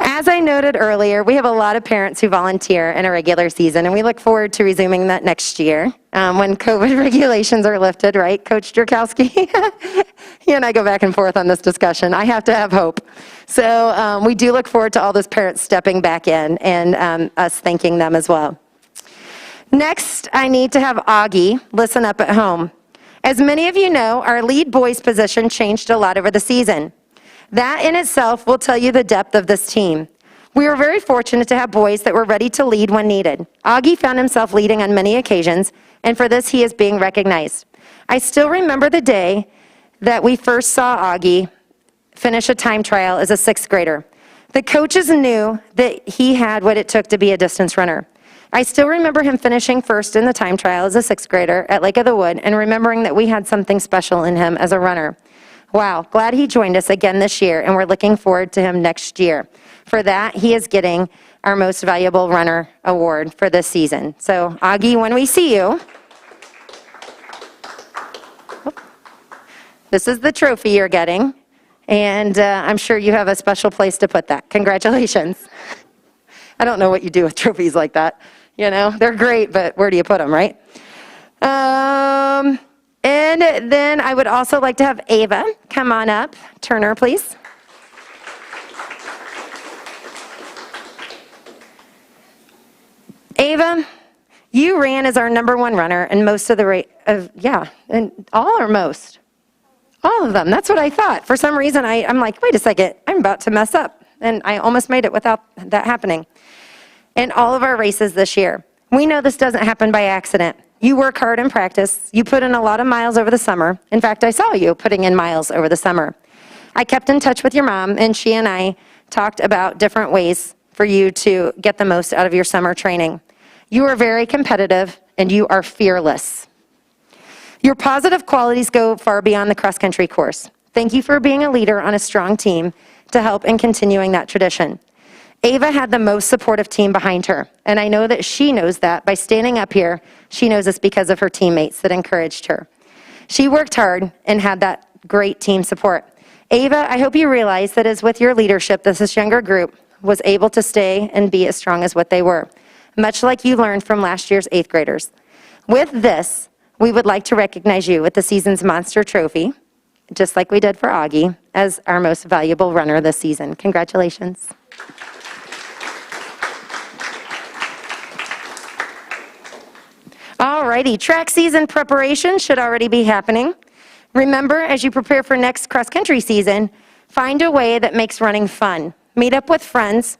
As I noted earlier, we have a lot of parents who volunteer in a regular season, and we look forward to resuming that next year when COVID regulations are lifted, right, Coach Jerkowski? He and I go back and forth on this discussion. I have to have hope. So we do look forward to all those parents stepping back in and us thanking them as well. Next, I need to have Augie listen up at home. As many of you know, our lead boys position changed a lot over the season. That in itself will tell you the depth of this team. We were very fortunate to have boys that were ready to lead when needed. Augie found himself leading on many occasions, and for this he is being recognized. I still remember the day that we first saw Augie finish a time trial as a 6th grader. The coaches knew that he had what it took to be a distance runner. I still remember him finishing first in the time trial as a 6th grader at Lake of the Wood and remembering that we had something special in him as a runner. Wow, glad he joined us again this year, and we're looking forward to him next year. For that, he is getting our Most Valuable Runner award for this season. So, Augie, when we see you, this is the trophy you're getting, and I'm sure you have a special place to put that. Congratulations. I don't know what you do with trophies like that. You know, they're great, but where do you put them, right? And then I would also like to have Ava come on up. Turner, please. Ava, you ran as our #1 runner in most of the race. And all or most? All of them. That's what I thought. For some reason, I'm like, wait a second, I'm about to mess up. And I almost made it without that happening. In all of our races this year. We know this doesn't happen by accident. You work hard in practice. You put in a lot of miles over the summer. In fact, I saw you putting in miles over the summer. I kept in touch with your mom, and she and I talked about different ways for you to get the most out of your summer training. You are very competitive, and you are fearless. Your positive qualities go far beyond the cross-country course. Thank you for being a leader on a strong team to help in continuing that tradition. Ava had the most supportive team behind her, and I know that she knows that by standing up here. She knows this because of her teammates that encouraged her. She worked hard and had that great team support. Ava, I hope you realize that as with your leadership, this younger group was able to stay and be as strong as what they were, much like you learned from last year's 8th graders. With this, we would like to recognize you with the season's Monster Trophy, just like we did for Augie, as our most valuable runner this season. Congratulations. Alrighty, track season preparation should already be happening. Remember, as you prepare for next cross-country season, find a way that makes running fun. Meet up with friends.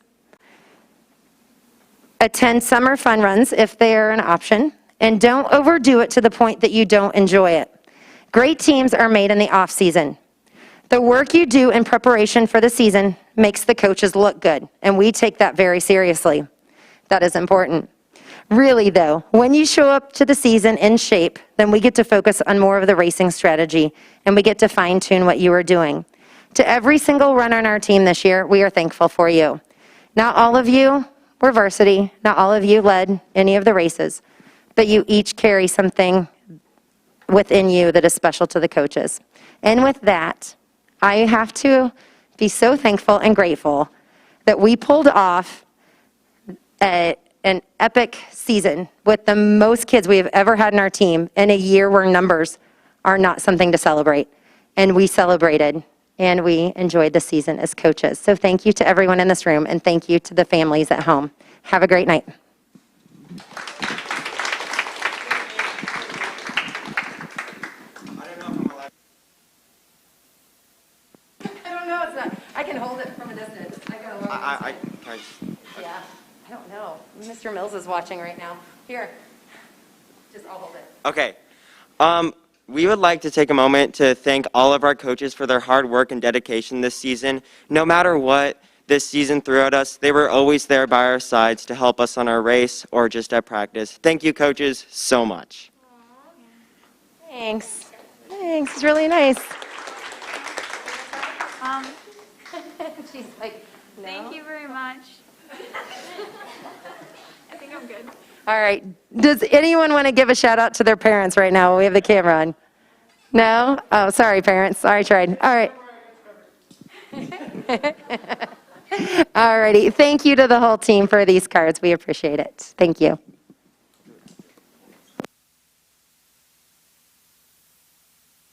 Attend summer fun runs if they are an option. And don't overdo it to the point that you don't enjoy it. Great teams are made in the off-season. The work you do in preparation for the season makes the coaches look good, and we take that very seriously. That is important. Really, though, when you show up to the season in shape, then we get to focus on more of the racing strategy, and we get to fine-tune what you are doing. To every single runner on our team this year, we are thankful for you. Not all of you were varsity, not all of you led any of the races, but you each carry something within you that is special to the coaches. And with that, I have to be so thankful and grateful that we pulled off an epic season with the most kids we have ever had in our team in a year where numbers are not something to celebrate. And we celebrated and we enjoyed the season as coaches. So thank you to everyone in this room, and thank you to the families at home. Have a great night. I don't know, it's not, I can hold it from a distance. Yeah, I don't know. Mr. Mills is watching right now. Here, just I'll hold it. Okay. We would like to take a moment to thank all of our coaches for their hard work and dedication this season. No matter what this season threw at us, they were always there by our sides to help us on our race or just at practice. Thank you, coaches, so much. Thanks. Thanks, it's really nice. She's like, no. Thank you very much. I think I'm good. All right. Does anyone want to give a shout out to their parents right now? We have the camera on. No? Oh, sorry, parents. Sorry, I tried. All right. All righty. Thank you to the whole team for these cards. We appreciate it. Thank you.